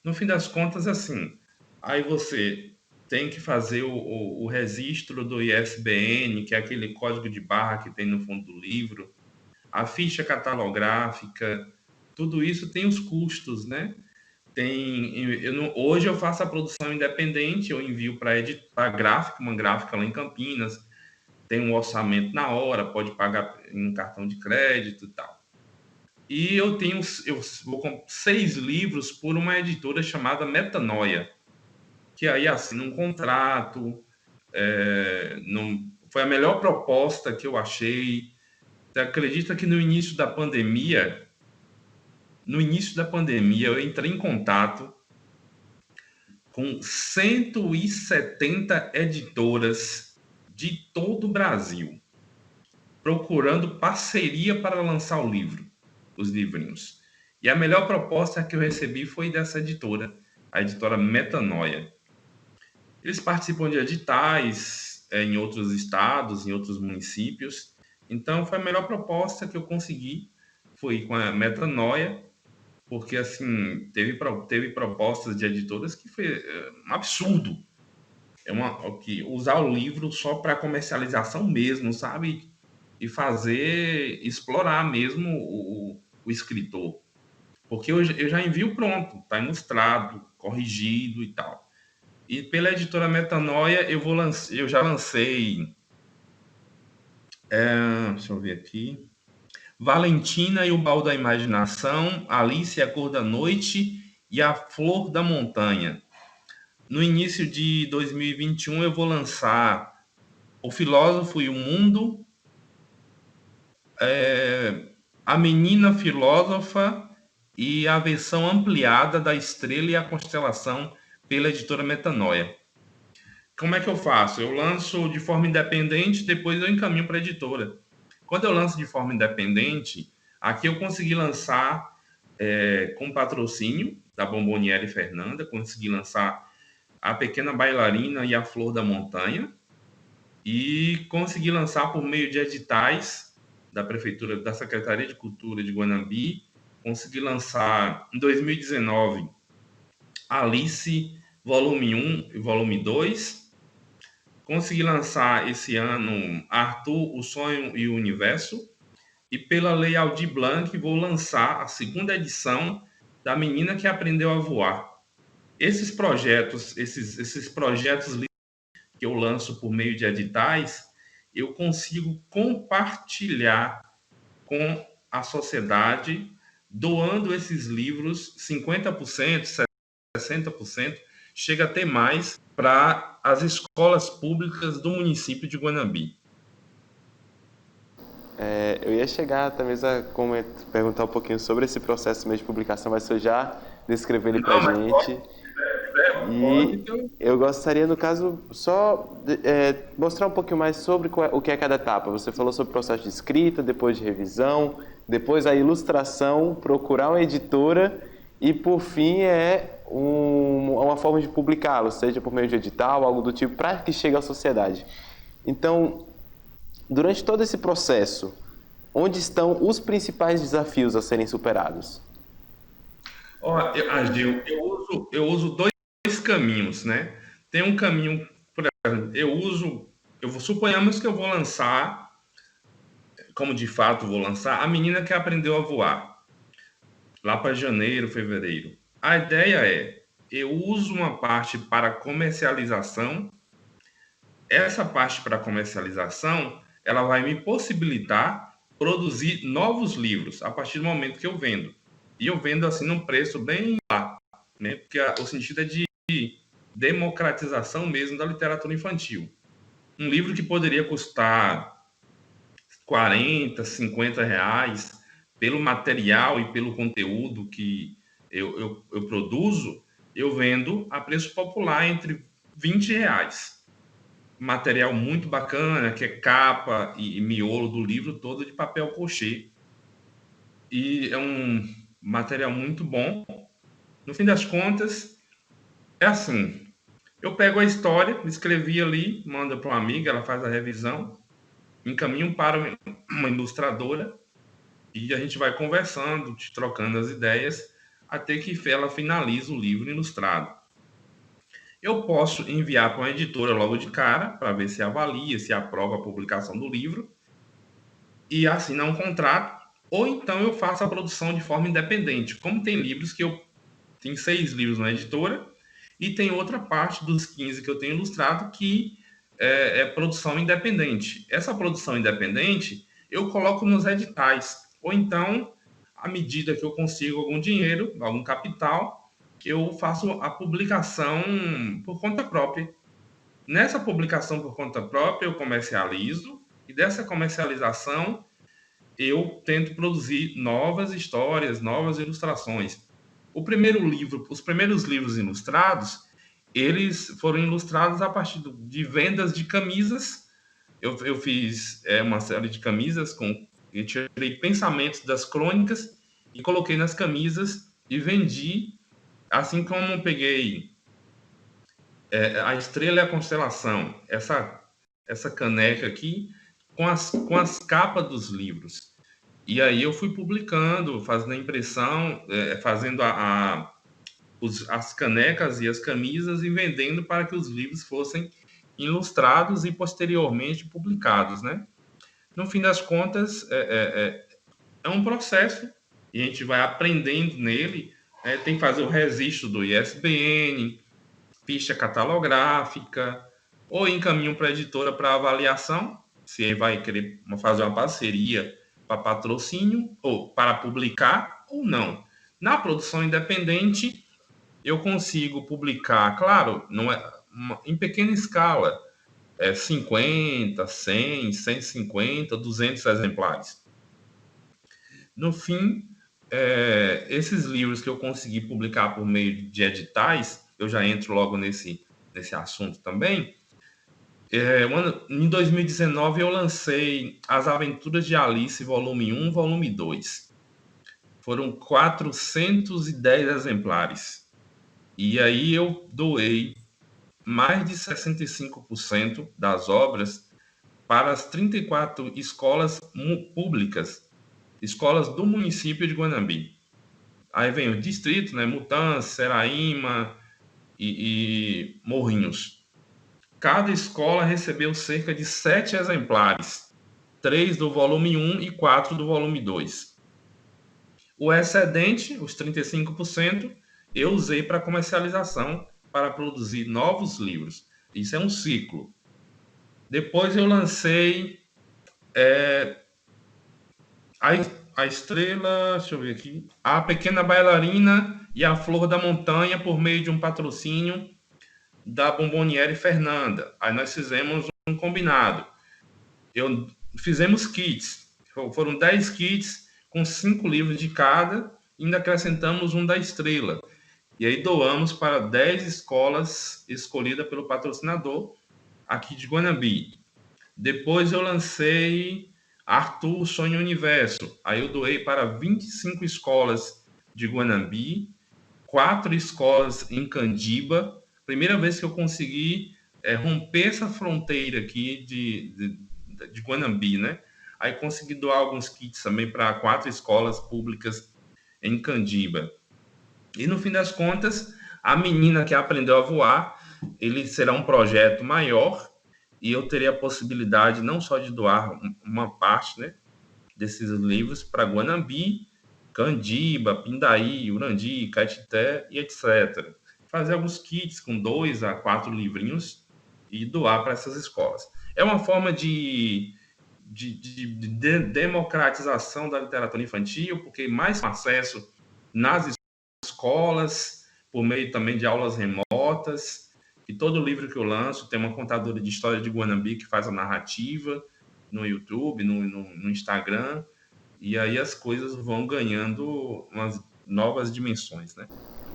No fim das contas, assim, aí você tem que fazer o registro do ISBN, que é aquele código de barra que tem no fundo do livro, a ficha catalográfica, tudo isso tem os custos, né? Hoje eu faço a produção independente, eu envio para a gráfica, uma gráfica lá em Campinas, tem um orçamento na hora, pode pagar em um cartão de crédito e tal. E eu vou com 6 livros por uma editora chamada Metanoia, que aí assina um contrato, foi a melhor proposta que eu achei. Você acredita que no início da pandemia, eu entrei em contato com 170 editoras de todo o Brasil, procurando parceria para lançar os livrinhos. E a melhor proposta que eu recebi foi dessa editora, a editora Metanoia. Eles participam de editais em outros estados, em outros municípios. Então, foi a melhor proposta que eu consegui, foi com a Metanoia, porque, assim, teve propostas de editoras que foi um absurdo. Usar o livro só para comercialização mesmo, sabe? E explorar mesmo o escritor. Porque eu já envio pronto, está ilustrado, corrigido e tal. E pela editora Metanoia, eu já lancei... deixa eu ver aqui... Valentina e o Baú da Imaginação, Alice e a Cor da Noite e a Flor da Montanha. No início de 2021, eu vou lançar O Filósofo e o Mundo, A Menina Filósofa e a versão ampliada da Estrela e a Constelação pela editora Metanoia. Como é que eu faço? Eu lanço de forma independente, depois eu encaminho para a editora. Quando eu lanço de forma independente, aqui eu consegui lançar com patrocínio da Bomboniere Fernanda, consegui lançar A Pequena Bailarina e a Flor da Montanha, e consegui lançar por meio de editais da Prefeitura, da Secretaria de Cultura de Guanambi, consegui lançar em 2019 Alice, volume 1 e volume 2, consegui lançar esse ano Arthur, o Sonho e o Universo. E pela Lei Aldir Blanc vou lançar a 2ª edição da Menina que Aprendeu a Voar. Esses projetos que eu lanço por meio de editais, eu consigo compartilhar com a sociedade, doando esses livros 50%, 60%, chega a ter mais para as escolas públicas do município de Guanambi. Eu ia chegar talvez a perguntar um pouquinho sobre esse processo mesmo de publicação, mas você já descreveu ele para a gente. Eu gostaria, no caso, só mostrar um pouquinho mais sobre o que é cada etapa. Você falou sobre o processo de escrita, depois de revisão, depois a ilustração, procurar uma editora e, por fim, uma forma de publicá-lo, seja por meio de edital, algo do tipo, para que chegue à sociedade. Então, durante todo esse processo, onde estão os principais desafios a serem superados? Agil, eu uso dois caminhos, né? Tem um caminho, por exemplo, suponhamos que eu vou lançar, como de fato vou lançar, A Menina que Aprendeu a Voar, lá para janeiro, fevereiro. A ideia é, eu uso uma parte para comercialização. Essa parte para comercialização, ela vai me possibilitar produzir novos livros a partir do momento que eu vendo. E eu vendo assim num preço bem lá, né? Porque o sentido é de democratização mesmo da literatura infantil. Um livro que poderia custar 40, 50 reais pelo material e pelo conteúdo que eu produzo, eu vendo a preço popular entre 20 reais. Material muito bacana, que é capa e miolo do livro todo de papel crochê. E é um material muito bom. No fim das contas, é assim, eu pego a história, escrevi ali, mando para uma amiga, ela faz a revisão, encaminho para uma ilustradora e a gente vai conversando, trocando as ideias, até que ela finaliza o livro ilustrado. Eu posso enviar para uma editora logo de cara, para ver se avalia, se aprova a publicação do livro, e assinar um contrato, ou então eu faço a produção de forma independente. Como tem livros que eu tenho 6 livros na editora, e tem outra parte dos 15 que eu tenho ilustrado que é produção independente. Essa produção independente eu coloco nos editais, ou então, à medida que eu consigo algum dinheiro, algum capital, eu faço a publicação por conta própria. Nessa publicação por conta própria, eu comercializo, e dessa comercialização, eu tento produzir novas histórias, novas ilustrações. Os primeiros livros ilustrados, eles foram ilustrados a partir de vendas de camisas. Eu fiz uma série de camisas, eu tirei pensamentos das crônicas e coloquei nas camisas e vendi. Assim como eu peguei a Estrela e a Constelação, essa caneca aqui, com as capas dos livros. E aí eu fui publicando, fazendo a impressão, fazendo as canecas e as camisas e vendendo para que os livros fossem ilustrados e posteriormente publicados, né? No fim das contas, é um processo e a gente vai aprendendo nele. Tem que fazer o registro do ISBN, ficha catalográfica, ou encaminho para a editora para avaliação, se vai querer fazer uma parceria para patrocínio, ou para publicar, ou não. Na produção independente, eu consigo publicar, claro, não em pequena escala, 50, 100, 150, 200 exemplares. No fim, esses livros que eu consegui publicar por meio de editais, eu já entro logo nesse assunto também. Em 2019, eu lancei As Aventuras de Alice, volume 1, volume 2. Foram 410 exemplares. E aí eu doei mais de 65% das obras para as 34 escolas públicas, escolas do município de Guanambi. Aí vem o distrito, né? Mutança, Seraíma e Morrinhos. Cada escola recebeu cerca de 7 exemplares, 3 do volume 1 e 4 do volume 2. O excedente, os 35%, eu usei para comercialização, para produzir novos livros. Isso é um ciclo. Depois eu lancei a Estrela, deixa eu ver aqui, A Pequena Bailarina e a Flor da Montanha, por meio de um patrocínio da Bomboniere Fernanda. Aí nós fizemos um combinado. Fizemos kits. Foram 10 kits com 5 livros de cada, e ainda acrescentamos um da Estrela. E aí doamos para 10 escolas escolhidas pelo patrocinador aqui de Guanambi. Depois eu lancei Arthur Sonha Universo. Aí eu doei para 25 escolas de Guanambi, 4 escolas em Candiba. Primeira vez que eu consegui romper essa fronteira aqui de Guanambi, né? Aí consegui doar alguns kits também para 4 escolas públicas em Candiba. E no fim das contas, a menina que aprendeu a voar, ele será um projeto maior e eu terei a possibilidade não só de doar uma parte, né, desses livros para Guanambi, Candiba, Pindaí, Urandi, Caetité e etc. Fazer alguns kits com 2 a 4 livrinhos e doar para essas escolas. É uma forma de democratização da literatura infantil, porque mais acesso nas escolas, por meio também de aulas remotas, e todo livro que eu lanço tem uma contadora de história de Guanambi que faz a narrativa no YouTube, no Instagram, e aí as coisas vão ganhando umas novas dimensões, né?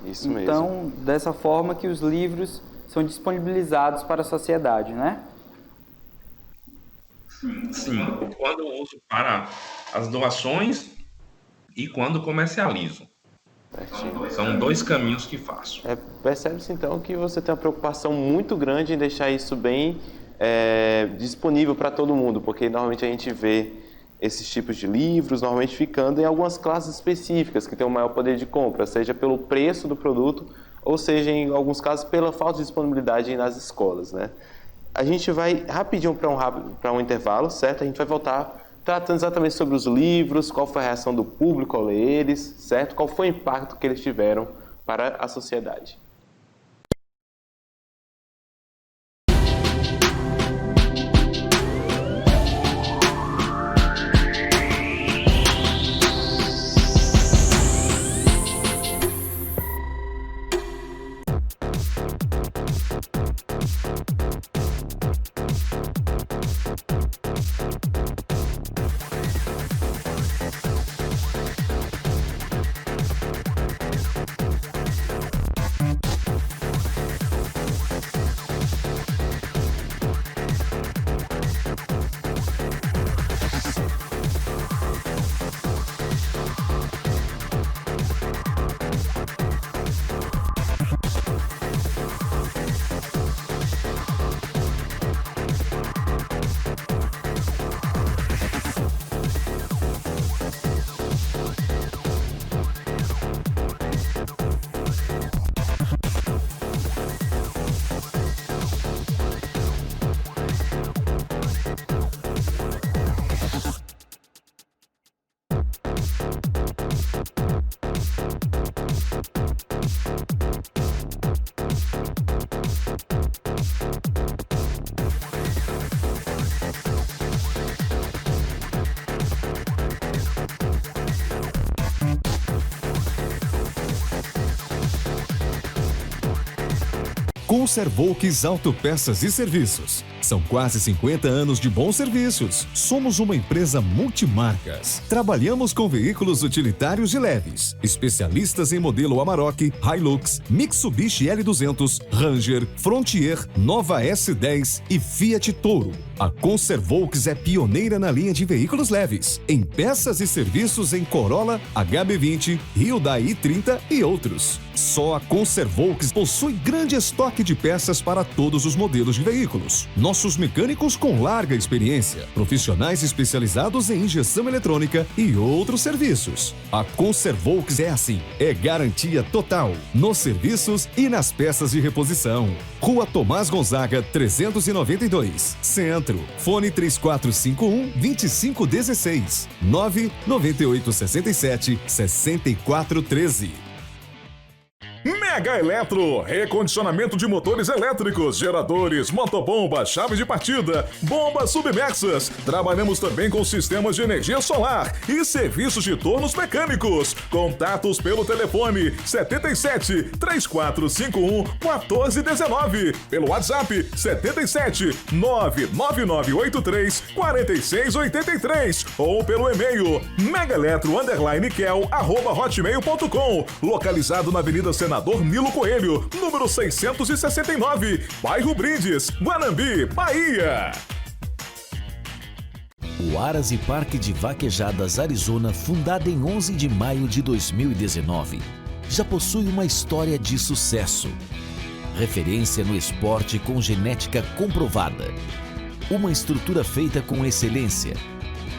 Isso mesmo. Então, dessa forma que os livros são disponibilizados para a sociedade, né? Sim, quando eu uso para as doações e quando comercializo. São 2 caminhos que faço. Percebe-se então que você tem uma preocupação muito grande em deixar isso bem disponível para todo mundo, porque normalmente a gente vê esses tipos de livros normalmente ficando em algumas classes específicas que têm um maior poder de compra, seja pelo preço do produto ou seja, em alguns casos, pela falta de disponibilidade nas escolas, né? A gente vai rapidinho para um intervalo, certo? A gente vai voltar tratando exatamente sobre os livros, qual foi a reação do público ao ler eles, certo? Qual foi o impacto que eles tiveram para a sociedade. Conservolks Autopeças e Serviços. São quase 50 anos de bons serviços. Somos uma empresa multimarcas. Trabalhamos com veículos utilitários e leves. Especialistas em modelo Amarok, Hilux, Mitsubishi L200, Ranger, Frontier, Nova S10 e Fiat Toro. A Conservolks é pioneira na linha de veículos leves, em peças e serviços em Corolla, HB20, Hyundai i30 e outros. Só a Conservolks possui grande estoque de peças para todos os modelos de veículos. Nossos mecânicos com larga experiência, profissionais especializados em injeção eletrônica e outros serviços. A Conservolks é assim, é garantia total nos serviços e nas peças de reposição. Rua Tomás Gonzaga, 392, Centro. Fone 3451-2516, 99867-6413. Mega Eletro, recondicionamento de motores elétricos, geradores, motobomba, chaves de partida, bombas submersas. Trabalhamos também com sistemas de energia solar e serviços de tornos mecânicos. Contatos pelo telefone 77 3451 1419, pelo WhatsApp 77 99983 4683 ou pelo e-mail megaeletro_kel@hotmail.com, localizado na Avenida Senador Nilo Coelho, número 669, bairro Brindes, Guanambi, Bahia. O Aras e Parque de Vaquejadas, Arizona, fundado em 11 de maio de 2019, já possui uma história de sucesso. Referência no esporte com genética comprovada. Uma estrutura feita com excelência.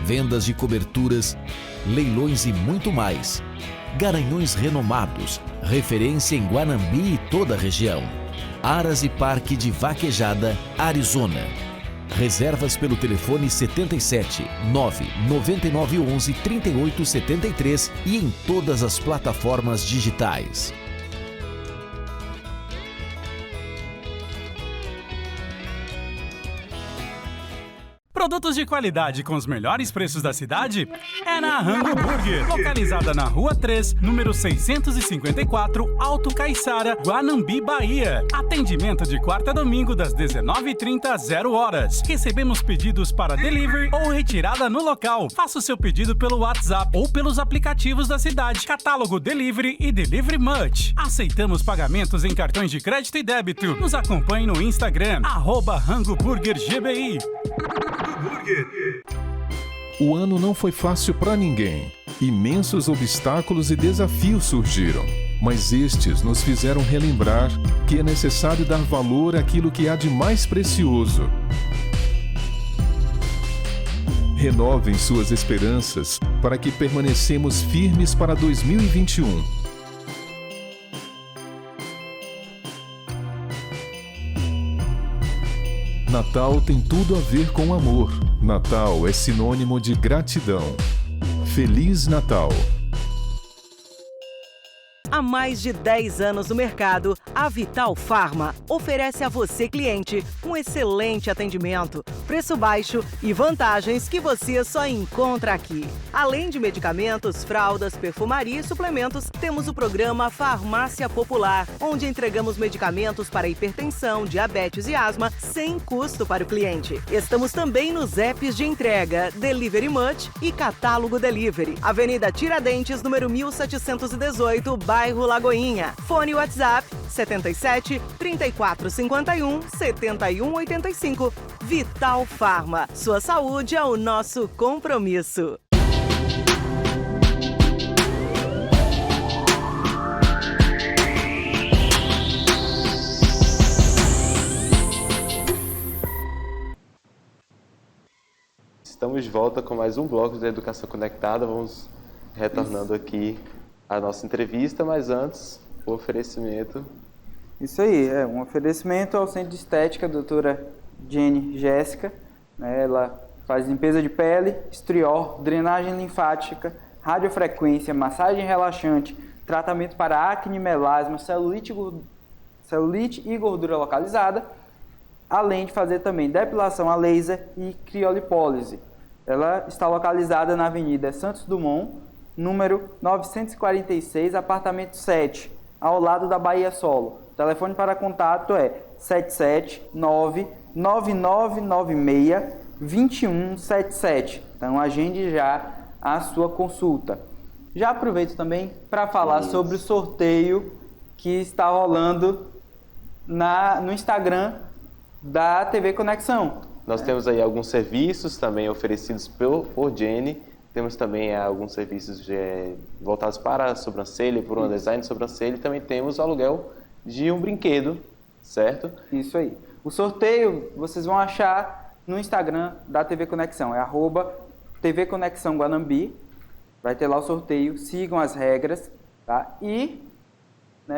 Vendas de coberturas, leilões e muito mais. Garanhões renomados, referência em Guanambi e toda a região. Aras e Parque de Vaquejada, Arizona. Reservas pelo telefone 77 99911 3873 e em todas as plataformas digitais. Produtos de qualidade com os melhores preços da cidade é na Rango Burger, localizada na Rua 3, número 654, Alto Caiçara, Guanambi, Bahia. Atendimento de quarta a domingo das 19h30 às 0h. Recebemos pedidos para delivery ou retirada no local. Faça o seu pedido pelo WhatsApp ou pelos aplicativos da cidade. Catálogo Delivery e Delivery Much. Aceitamos pagamentos em cartões de crédito e débito. Nos acompanhe no Instagram, @RangoBurgerGBI. O ano não foi fácil para ninguém. Imensos obstáculos e desafios surgiram, mas estes nos fizeram relembrar que é necessário dar valor àquilo que há de mais precioso. Renovem suas esperanças para que permanecemos firmes para 2021. Natal tem tudo a ver com amor. Natal é sinônimo de gratidão. Feliz Natal! Há mais de 10 anos no mercado, a Vital Farma oferece a você, cliente, um excelente atendimento, preço baixo e vantagens que você só encontra aqui. Além de medicamentos, fraldas, perfumaria e suplementos, temos o programa Farmácia Popular, onde entregamos medicamentos para hipertensão, diabetes e asma sem custo para o cliente. Estamos também nos apps de entrega Delivery Much e Catálogo Delivery. Avenida Tiradentes, número 1718, bairro Lagoinha. Fone WhatsApp 77 3451 7185. Vital Farma. Sua saúde é o nosso compromisso. Estamos de volta com mais um bloco da Educação Conectada. Vamos retornando aqui a nossa entrevista, mas antes, o oferecimento. Isso aí, é um oferecimento ao Centro de Estética, a doutora Jenny Jéssica. Ela faz limpeza de pele, estriol, drenagem linfática, radiofrequência, massagem relaxante, tratamento para acne, melasma, celulite e gordura localizada, além de fazer também depilação a laser e criolipólise. Ela está localizada na Avenida Santos Dumont, número 946, apartamento 7, ao lado da Bahia Solo. O telefone para contato é 779-9996-2177. Então, agende já a sua consulta. Já aproveito também para falar sobre o sorteio que está rolando no Instagram da TV Conexão. Nós temos aí alguns serviços também oferecidos por Jenny. Temos também alguns serviços voltados para a sobrancelha, por um design de sobrancelha, e também temos o aluguel de um brinquedo, certo? Isso aí. O sorteio vocês vão achar no Instagram da TV Conexão, é @TV Conexão Guanambi. Vai ter lá o sorteio, sigam as regras, tá? E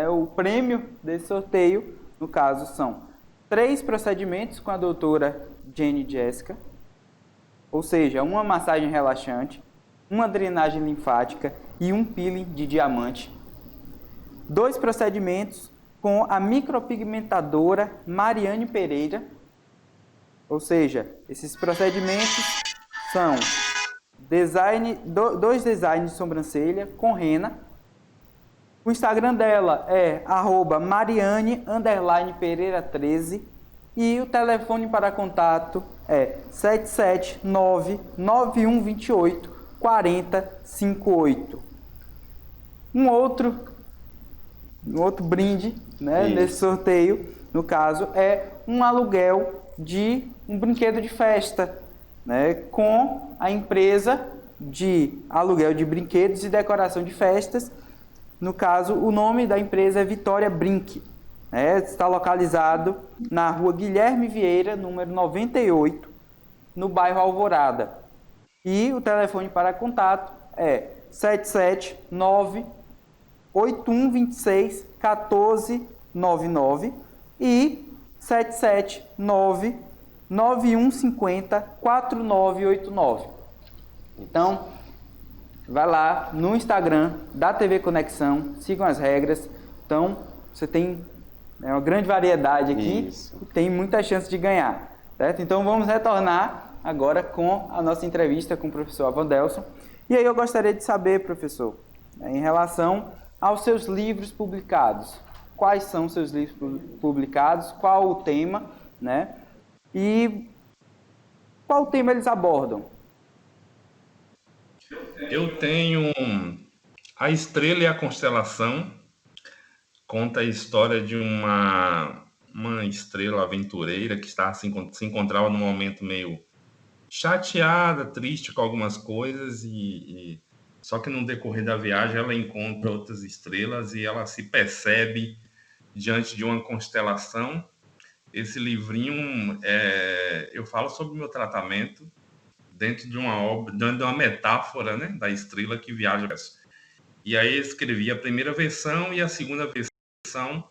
o prêmio desse sorteio, no caso, são 3 procedimentos com a doutora Jenny Jéssica, ou seja, uma massagem relaxante, uma drenagem linfática e um peeling de diamante. 2 procedimentos com a micropigmentadora Mariane Pereira, ou seja, esses procedimentos são 2 designs de sobrancelha com rena. O Instagram dela é @Mariane_Pereira13 e o telefone para contato é 779-9128-4058. Um outro brinde nesse sorteio, no caso, é um aluguel de um brinquedo de festa, né, com a empresa de aluguel de brinquedos e decoração de festas. No caso, o nome da empresa é Vitória Brinque. Está localizado na rua Guilherme Vieira, número 98, no bairro Alvorada. E o telefone para contato é 779-8126-1499 e 779-9150-4989. Então, vai lá no Instagram da TV Conexão, sigam as regras. Então, você tem uma grande variedade aqui, tem muita chance de ganhar, certo? Então, vamos retornar agora com a nossa entrevista com o professor Avandelson. E aí eu gostaria de saber, professor, em relação aos seus livros publicados. Quais são os seus livros publicados? Qual o tema, né? E qual tema eles abordam? Eu tenho A Estrela e a Constelação. Conta a história de uma estrela aventureira que se encontrava num momento meio chateada, triste com algumas coisas, só que no decorrer da viagem ela encontra outras estrelas e ela se percebe diante de uma constelação. Esse livrinho, eu falo sobre o meu tratamento dentro de uma obra, dentro de uma metáfora, né, da estrela que viaja. E aí eu escrevi a primeira versão e a segunda versão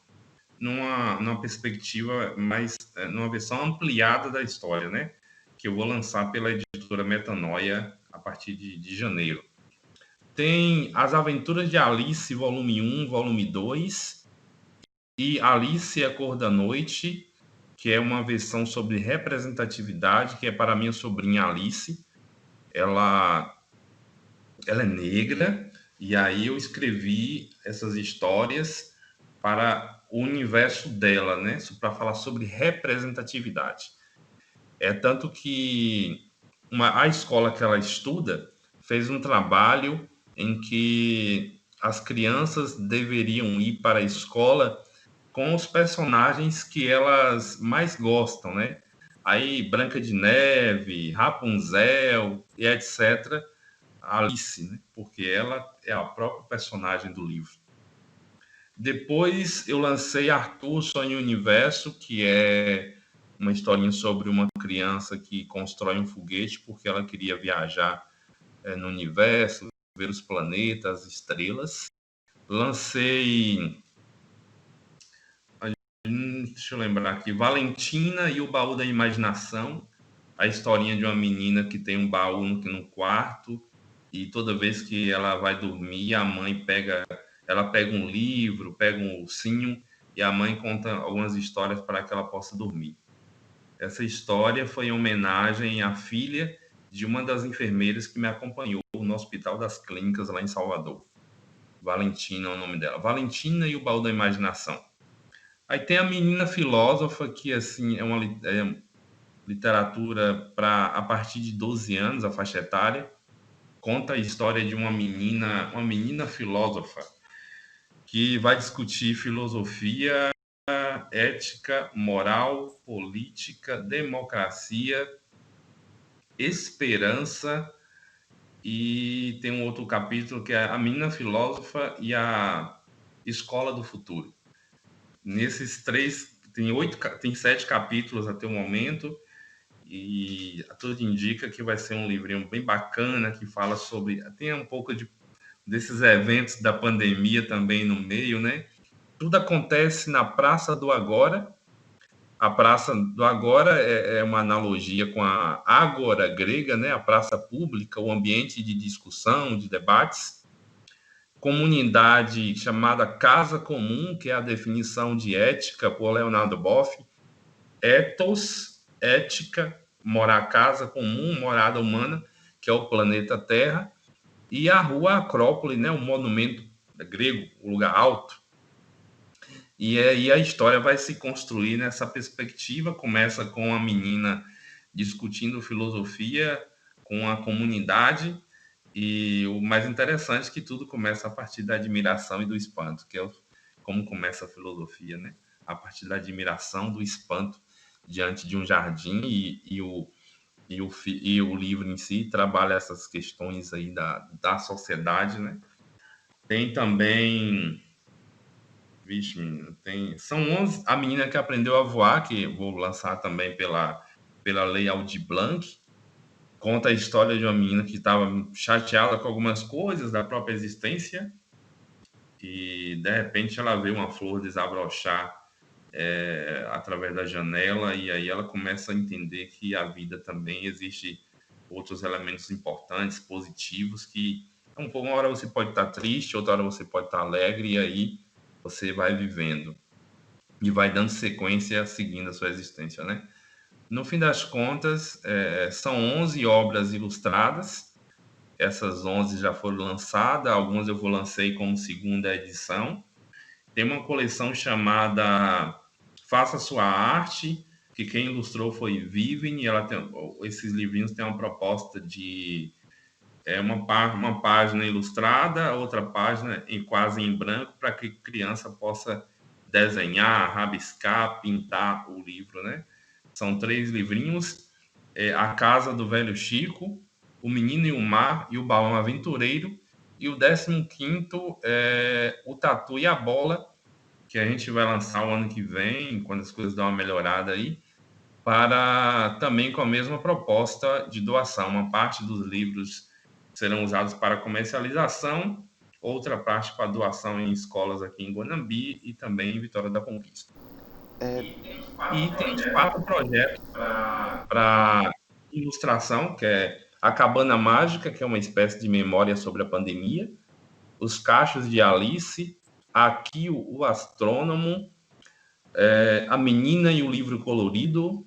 numa perspectiva mais, numa versão ampliada da história, né, que eu vou lançar pela editora Metanoia a partir de janeiro. Tem As Aventuras de Alice, volume 1, volume 2, e Alice e a Cor da Noite, que é uma versão sobre representatividade, que é para a minha sobrinha Alice. Ela é negra, e aí eu escrevi essas histórias para o universo dela, né, para falar sobre representatividade. Tanto que a escola que ela estuda fez um trabalho em que as crianças deveriam ir para a escola com os personagens que elas mais gostam, né? Aí Branca de Neve, Rapunzel e etc. Alice, né? Porque ela é a própria personagem do livro. Depois eu lancei Arthur, Sonho e Universo, que é uma historinha sobre uma criança que constrói um foguete porque ela queria viajar no universo, ver os planetas, as estrelas. Lancei, deixa eu lembrar aqui, Valentina e o Baú da Imaginação, a historinha de uma menina que tem um baú no quarto e toda vez que ela vai dormir, a mãe pega um livro, pega um ursinho e a mãe conta algumas histórias para que ela possa dormir. Essa história foi em homenagem à filha de uma das enfermeiras que me acompanhou no Hospital das Clínicas, lá em Salvador. Valentina é o nome dela. Valentina e o Baú da Imaginação. Aí tem A Menina Filósofa, que assim, é uma literatura para a partir de 12 anos, a faixa etária. Conta a história de uma menina filósofa, que vai discutir filosofia, ética, moral, política, democracia, esperança, e tem um outro capítulo que é A Menina Filósofa e a Escola do Futuro. Nesses três, tem 7 capítulos até o momento, e tudo indica que vai ser um livrinho bem bacana, que fala sobre, tem um pouco desses eventos da pandemia também no meio, né? Tudo acontece na Praça do Agora. A Praça do Agora é uma analogia com a Ágora grega, né? A praça pública, o ambiente de discussão, de debates. Comunidade chamada Casa Comum, que é a definição de ética por Leonardo Boff. Ethos, ética, morar casa comum, morada humana, que é o planeta Terra. E a Rua Acrópole, né? O monumento grego, o lugar alto. E aí a história vai se construir nessa perspectiva. Começa com a menina discutindo filosofia com a comunidade, e o mais interessante é que tudo começa a partir da admiração e do espanto, que é como começa a filosofia, né? A partir da admiração, do espanto diante de um jardim, e e o livro em si trabalha essas questões aí da sociedade, né? Tem também... Vixe, menino, são 11... A Menina que Aprendeu a Voar, que vou lançar também pela Lei Aldir Blanc, conta a história de uma menina que estava chateada com algumas coisas da própria existência e, de repente, ela vê uma flor desabrochar através da janela, e aí ela começa a entender que a vida também existe outros elementos importantes, positivos, que uma hora você pode estar triste, outra hora você pode estar alegre, e aí você vai vivendo e vai dando sequência seguindo a sua existência, né? No fim das contas, são 11 obras ilustradas. Essas 11 já foram lançadas, algumas eu lancei como segunda edição. Tem uma coleção chamada Faça Sua Arte, que quem ilustrou foi Vivian, e esses livrinhos têm uma proposta de uma página ilustrada, outra página quase em branco, para que a criança possa desenhar, rabiscar, pintar o livro, né? São 3 livrinhos: A Casa do Velho Chico, O Menino e o Mar e o Balão Aventureiro, e o 15º é O Tatu e a Bola, que a gente vai lançar o ano que vem, quando as coisas dão uma melhorada aí, também com a mesma proposta de doação. Uma parte dos livros serão usados para comercialização, outra parte para doação em escolas aqui em Guanambi e também em Vitória da Conquista. E tem 4 projetos para ilustração, que é A Cabana Mágica, que é uma espécie de memória sobre a pandemia, Os Cachos de Alice, Aqui o Astrônomo, A Menina e o Livro Colorido.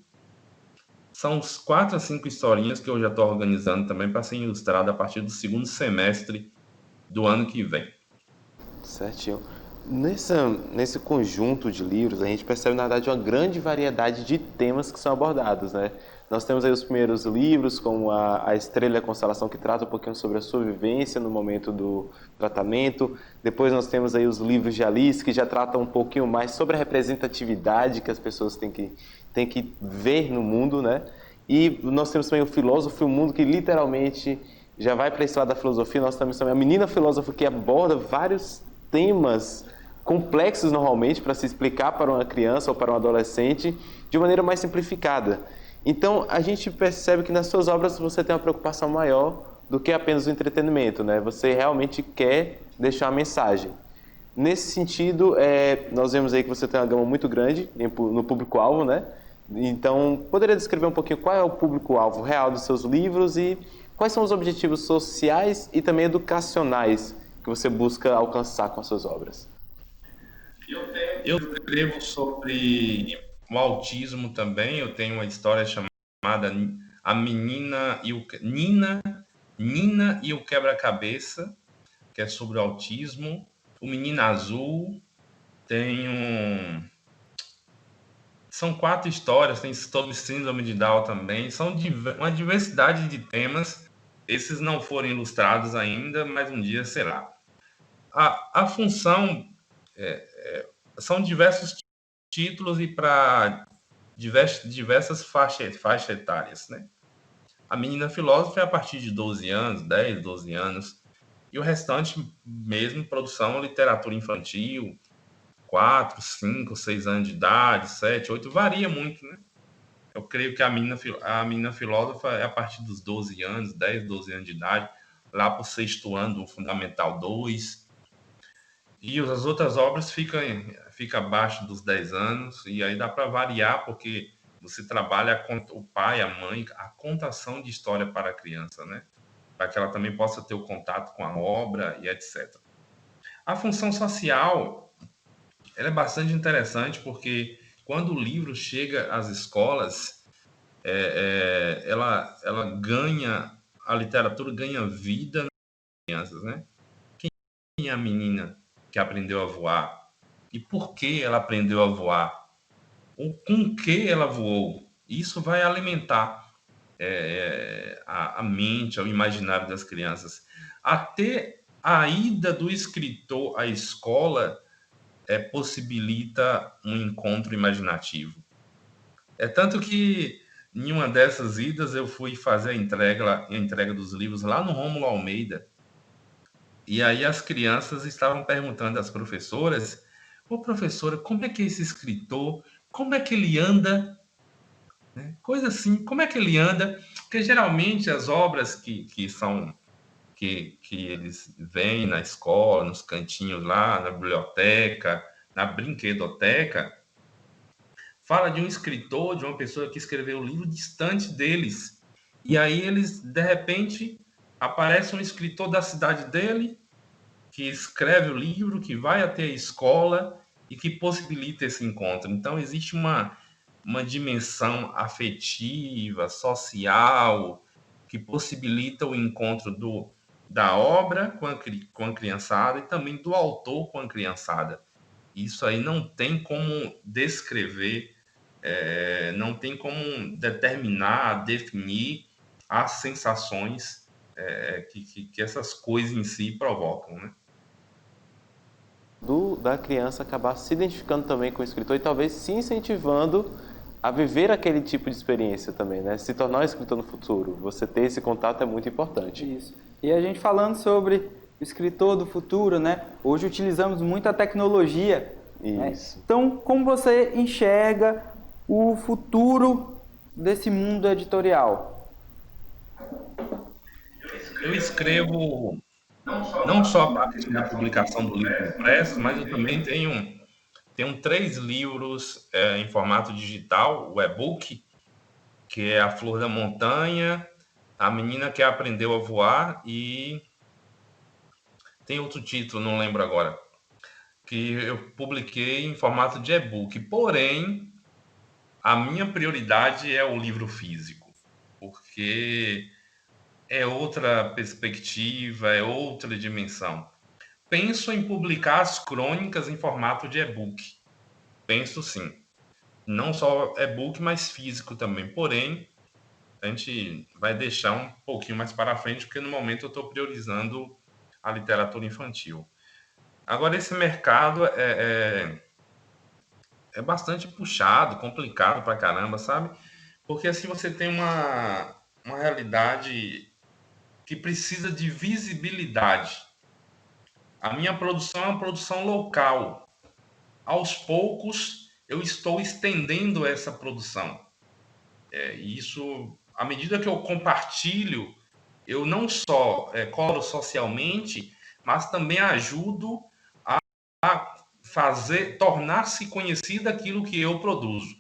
São 4 a 5 historinhas que eu já estou organizando também para ser ilustrada a partir do 2º semestre do ano que vem. Certinho. Nesse conjunto de livros, a gente percebe, na verdade, uma grande variedade de temas que são abordados, né? Nós temos aí os primeiros livros, como a Estrela e a Constelação, que trata um pouquinho sobre a sua vivência no momento do tratamento. Depois nós temos aí os livros de Alice, que já tratam um pouquinho mais sobre a representatividade que as pessoas têm que ver no mundo, né? E nós temos também o Filósofo e o Mundo, que literalmente já vai para esse lado da filosofia. Nós temos também a Menina Filósofa, que aborda vários temas complexos normalmente para se explicar para uma criança ou para um adolescente de maneira mais simplificada. Então, a gente percebe que nas suas obras você tem uma preocupação maior do que apenas o entretenimento, né? Você realmente quer deixar uma mensagem. Nesse sentido, nós vemos aí que você tem uma gama muito grande no público-alvo, né? Então, poderia descrever um pouquinho qual é o público-alvo real dos seus livros e quais são os objetivos sociais e também educacionais que você busca alcançar com as suas obras? Eu escrevo sobre o autismo também. Eu tenho uma história chamada A Menina e Nina e o Quebra-Cabeça, que é sobre o autismo. O Menino Azul. São 4 histórias, tem sobre síndrome de Down também. São uma diversidade de temas. Esses não foram ilustrados ainda, mas um dia será. A função são diversos títulos e para diversas faixas etárias, né? A Menina Filósofa é a partir de 12 anos, 10, 12 anos. E o restante mesmo, produção, literatura infantil, 4, 5, 6 anos de idade, 7, 8, varia muito, né? Eu creio que a Menina Filósofa é a partir dos 12 anos, 10, 12 anos de idade, lá para o 6º ano do Fundamental 2. E as outras obras ficam abaixo dos 10 anos, e aí dá para variar, porque você trabalha o pai, a mãe, a contação de história para a criança, né? Para que ela também possa ter o contato com a obra e etc. A função social, ela é bastante interessante, porque quando o livro chega às escolas, ela ganha, a literatura ganha vida nas crianças, né? Quem é a menina que aprendeu a voar? E por que ela aprendeu a voar? Ou com que ela voou? Isso vai alimentar a mente, o imaginário das crianças. Até a ida do escritor à escola possibilita um encontro imaginativo. Tanto que em uma dessas idas, eu fui fazer a entrega dos livros lá no Rômulo Almeida. E aí as crianças estavam perguntando às professoras: ô professora, como é que é esse escritor? Como é que ele anda? Né? Coisa assim, como é que ele anda? Porque geralmente as obras que eles veem na escola, nos cantinhos lá, na biblioteca, na brinquedoteca, fala de um escritor, de uma pessoa que escreveu um livro distante deles. E aí eles, de repente, aparece um escritor da cidade dele, que escreve o livro, que vai até a escola e que possibilita esse encontro. Então, existe uma dimensão afetiva, social, que possibilita o encontro da obra com a criançada e também do autor com a criançada. Isso aí não tem como descrever, não tem como determinar, definir as sensações que essas coisas em si provocam, né? Da criança acabar se identificando também com o escritor e talvez se incentivando a viver aquele tipo de experiência também, né? Se tornar um escritor no futuro. Você ter esse contato é muito importante. Isso. E a gente falando sobre o escritor do futuro, né? Hoje utilizamos muita tecnologia. Isso. Né? Então, como você enxerga o futuro desse mundo editorial? Eu escrevo não só a partir da publicação do livro impresso, mas eu também tenho 3 livros em formato digital, o e-book, que é A Flor da Montanha, A Menina que Aprendeu a Voar, e tem outro título, não lembro agora, que eu publiquei em formato de e-book. Porém, a minha prioridade é o livro físico, porque é outra perspectiva, é outra dimensão. Penso em publicar as crônicas em formato de e-book. Penso sim. Não só e-book, mas físico também. Porém, a gente vai deixar um pouquinho mais para frente, porque no momento eu estou priorizando a literatura infantil. Agora, esse mercado é bastante puxado, complicado pra caramba, sabe? Porque assim você tem uma realidade que precisa de visibilidade. A minha produção é uma produção local. Aos poucos, eu estou estendendo essa produção. Isso, à medida que eu compartilho, eu não só colaboro socialmente, mas também ajudo a tornar-se conhecido aquilo que eu produzo.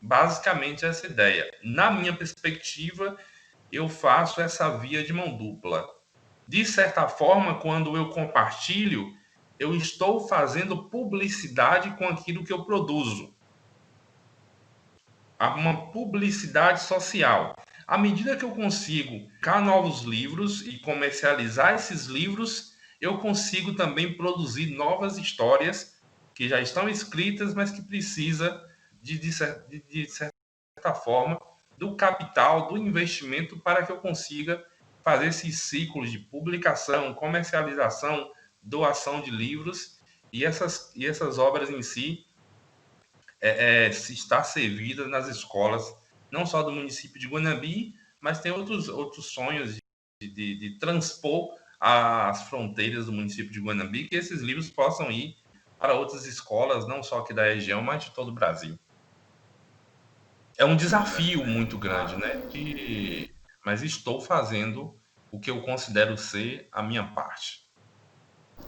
Basicamente essa ideia. Na minha perspectiva, eu faço essa via de mão dupla. De certa forma, quando eu compartilho, eu estou fazendo publicidade com aquilo que eu produzo. Uma publicidade social. À medida que eu consigo criar novos livros e comercializar esses livros, eu consigo também produzir novas histórias que já estão escritas, mas que precisa, de certa forma, do capital, do investimento, para que eu consiga fazer esses ciclos de publicação, comercialização, doação de livros, e essas obras em si se está servida nas escolas, não só do município de Guanambi, mas tem outros sonhos de transpor as fronteiras do município de Guanambi, que esses livros possam ir para outras escolas, não só aqui da região, mas de todo o Brasil. É um desafio muito grande, né? Mas estou fazendo o que eu considero ser a minha parte.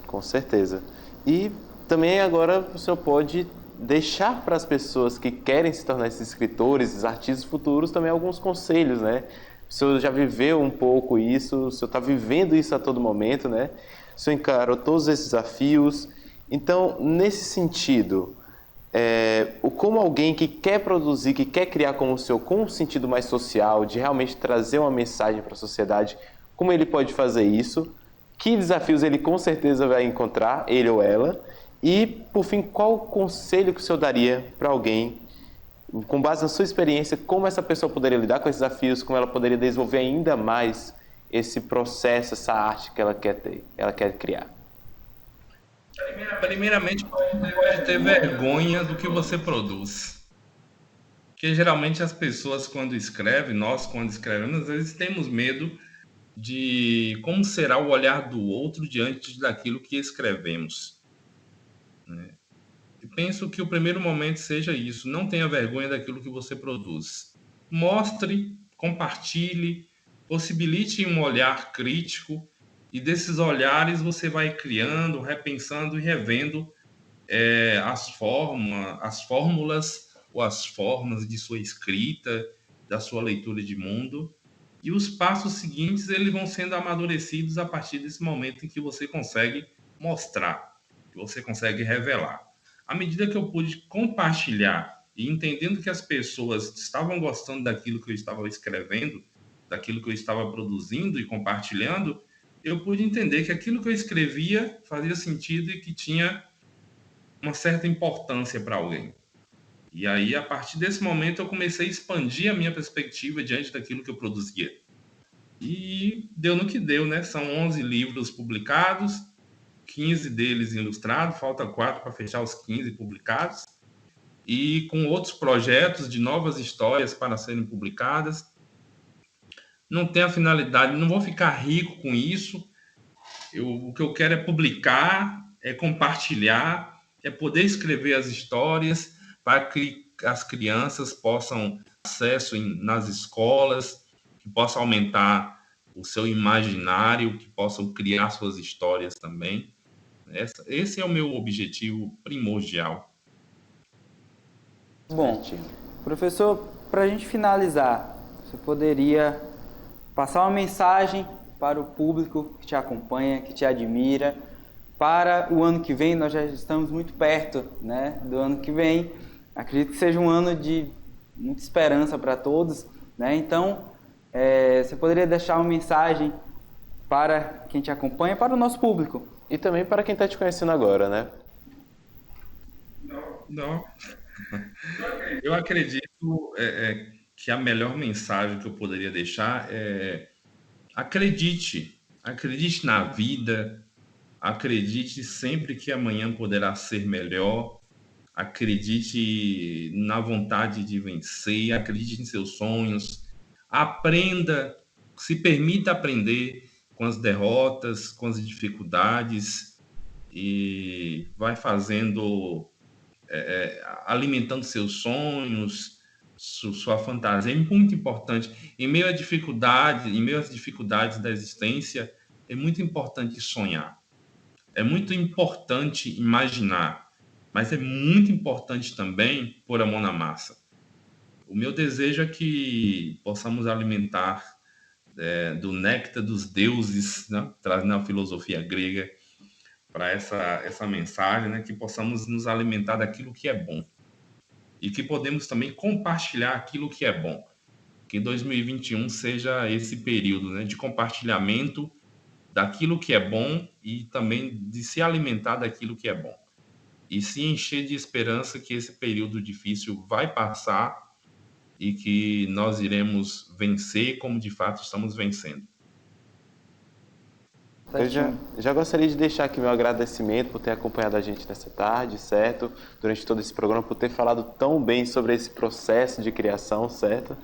Com certeza. E também agora o senhor pode deixar para as pessoas que querem se tornar esses escritores, esses artistas futuros, também alguns conselhos, né? O senhor já viveu um pouco isso, o senhor está vivendo isso a todo momento, né? O senhor encarou todos esses desafios. Então, nesse sentido, como alguém que quer produzir, que quer criar como o senhor, com um sentido mais social, de realmente trazer uma mensagem para a sociedade, como ele pode fazer isso? Que desafios ele com certeza vai encontrar, ele ou ela? E, por fim, qual o conselho que o senhor daria para alguém, com base na sua experiência, como essa pessoa poderia lidar com esses desafios, como ela poderia desenvolver ainda mais esse processo, essa arte que ela quer ter, ela quer criar? Primeiramente, pode ter vergonha do que você produz. Porque geralmente as pessoas quando escrevem, nós quando escrevemos, às vezes temos medo de como será o olhar do outro diante daquilo que escrevemos, né? E penso que o primeiro momento seja isso, não tenha vergonha daquilo que você produz. Mostre, compartilhe, possibilite um olhar crítico e desses olhares você vai criando, repensando e revendo as fórmulas ou as formas de sua escrita, da sua leitura de mundo. E os passos seguintes eles vão sendo amadurecidos a partir desse momento em que você consegue mostrar, que você consegue revelar. À medida que eu pude compartilhar e entendendo que as pessoas estavam gostando daquilo que eu estava escrevendo, daquilo que eu estava produzindo e compartilhando, eu pude entender que aquilo que eu escrevia fazia sentido e que tinha uma certa importância para alguém. E aí, a partir desse momento, eu comecei a expandir a minha perspectiva diante daquilo que eu produzia. E deu no que deu, né? São 11 livros publicados, 15 deles ilustrados, falta 4 para fechar os 15 publicados, e com outros projetos de novas histórias para serem publicadas. Não tem a finalidade, não vou ficar rico com isso. O que eu quero é publicar, é compartilhar, é poder escrever as histórias para que as crianças possam ter acesso nas escolas, que possam aumentar o seu imaginário, que possam criar suas histórias também. Esse é o meu objetivo primordial. Bom, professor, para a gente finalizar, você poderia passar uma mensagem para o público que te acompanha, que te admira, para o ano que vem? Nós já estamos muito perto, né, do ano que vem. Acredito que seja um ano de muita esperança para todos, né? Então, você poderia deixar uma mensagem para quem te acompanha, para o nosso público. E também para quem está te conhecendo agora, né? Não. Eu acredito que a melhor mensagem que eu poderia deixar é acredite na vida, acredite sempre que amanhã poderá ser melhor, acredite na vontade de vencer, acredite em seus sonhos, aprenda, se permita aprender com as derrotas, com as dificuldades e vai fazendo, alimentando seus sonhos, sua fantasia. É muito importante. Em meio às dificuldades da existência, é muito importante sonhar. É muito importante imaginar. Mas é muito importante também pôr a mão na massa. O meu desejo é que possamos alimentar do néctar dos deuses, né? Trazendo a filosofia grega para essa mensagem, né? Que possamos nos alimentar daquilo que é bom. E que podemos também compartilhar aquilo que é bom. Que 2021 seja esse período, né, de compartilhamento daquilo que é bom e também de se alimentar daquilo que é bom. E se encher de esperança que esse período difícil vai passar e que nós iremos vencer como de fato estamos vencendo. Eu já gostaria de deixar aqui meu agradecimento por ter acompanhado a gente nessa tarde, certo? Durante todo esse programa, por ter falado tão bem sobre esse processo de criação, certo?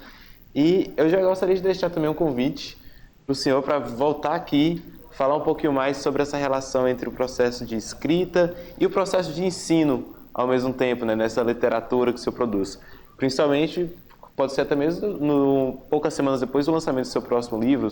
E eu já gostaria de deixar também um convite para o senhor para voltar aqui, falar um pouquinho mais sobre essa relação entre o processo de escrita e o processo de ensino ao mesmo tempo, né, nessa literatura que o senhor produz. Principalmente, pode ser até mesmo poucas semanas depois do lançamento do seu próximo livro,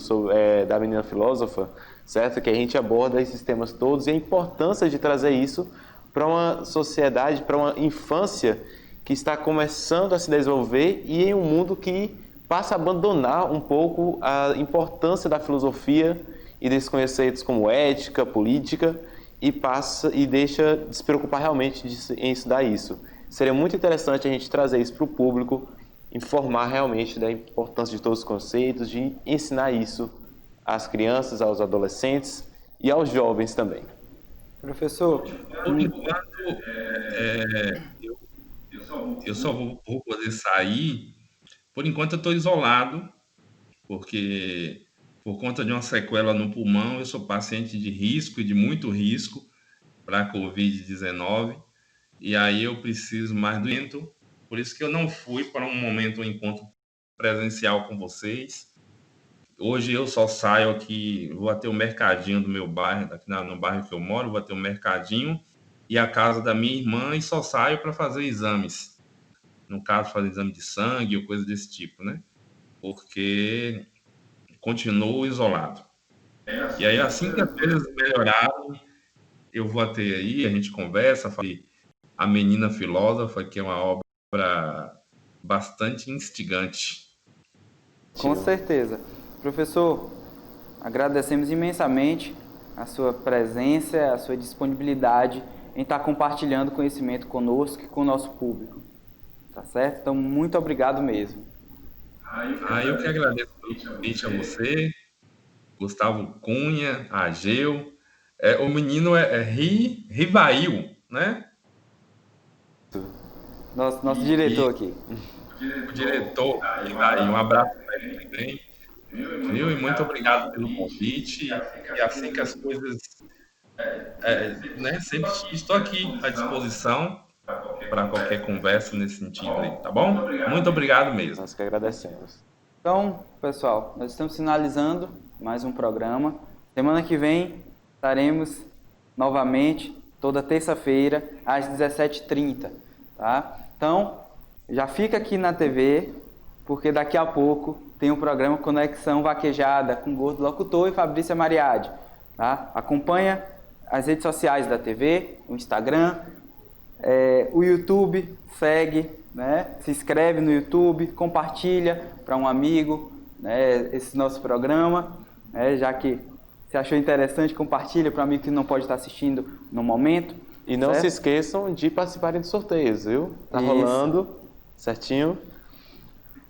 da Menina Filósofa, certo? Que a gente aborda esses temas todos e a importância de trazer isso para uma sociedade, para uma infância que está começando a se desenvolver e em um mundo que passa a abandonar um pouco a importância da filosofia e desses conceitos como ética, política, e deixa de se preocupar realmente em estudar isso. Seria muito interessante a gente trazer isso para o público, informar realmente da importância de todos os conceitos, de ensinar isso às crianças, aos adolescentes e aos jovens também. Professor, por enquanto, eu só vou poder sair. Por enquanto eu estou isolado, porque por conta de uma sequela no pulmão, eu sou paciente de risco e de muito risco para a Covid-19, e aí eu preciso mais do vento, Por isso que eu não fui para um encontro presencial com vocês. Hoje eu só saio aqui, vou até o mercadinho do meu bairro, aqui no bairro que eu moro, vou até o mercadinho e a casa da minha irmã e só saio para fazer exames. No caso, fazer exame de sangue ou coisa desse tipo, né? Porque continuo isolado. E aí, assim que as coisas melhorarem, eu vou até aí, a gente conversa, falei A Menina Filósofa, que é uma obra bastante instigante. Com certeza. Professor, agradecemos imensamente a sua presença, a sua disponibilidade em estar compartilhando conhecimento conosco e com o nosso público. Tá certo? Então, muito obrigado mesmo. Eu que agradeço pelo convite a você, Gustavo Cunha, Ageu. O menino é Rivail, né? Nosso diretor aqui. O diretor Rivail, um abraço para ele também. Viu? E muito obrigado pelo convite. E assim que as coisas... sempre estou aqui à disposição para qualquer conversa nesse sentido aí, tá bom? Muito obrigado mesmo. Nós que agradecemos. Então, pessoal, nós estamos finalizando mais um programa. Semana que vem estaremos novamente, toda terça-feira, às 17h30, tá? Então, já fica aqui na TV, porque daqui a pouco tem o programa Conexão Vaquejada com Gordo Locutor e Fabrícia Mariade, tá? Acompanha as redes sociais da TV, o Instagram, o YouTube, segue, né? Se inscreve no YouTube, compartilha para um amigo, né, esse nosso programa, né, já que você achou interessante, compartilha para um amigo que não pode estar assistindo no momento. E não se esqueçam de participarem dos sorteios, viu? Tá rolando, certinho?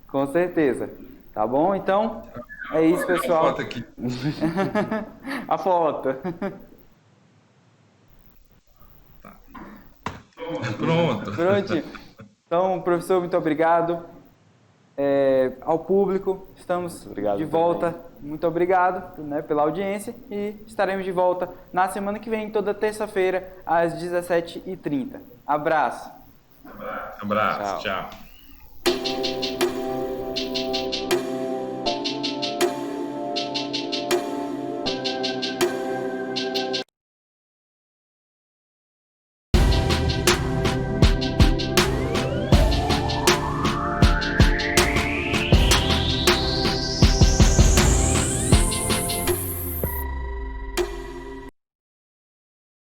Com certeza. Tá bom? Então, é isso, pessoal. A foto aqui. A foto. Pronto. Prontinho. Então, professor, muito obrigado. Ao público, estamos de volta. Também. Muito obrigado, né, pela audiência e estaremos de volta na semana que vem, toda terça-feira, às 17h30. Abraço. Abraço. Tchau.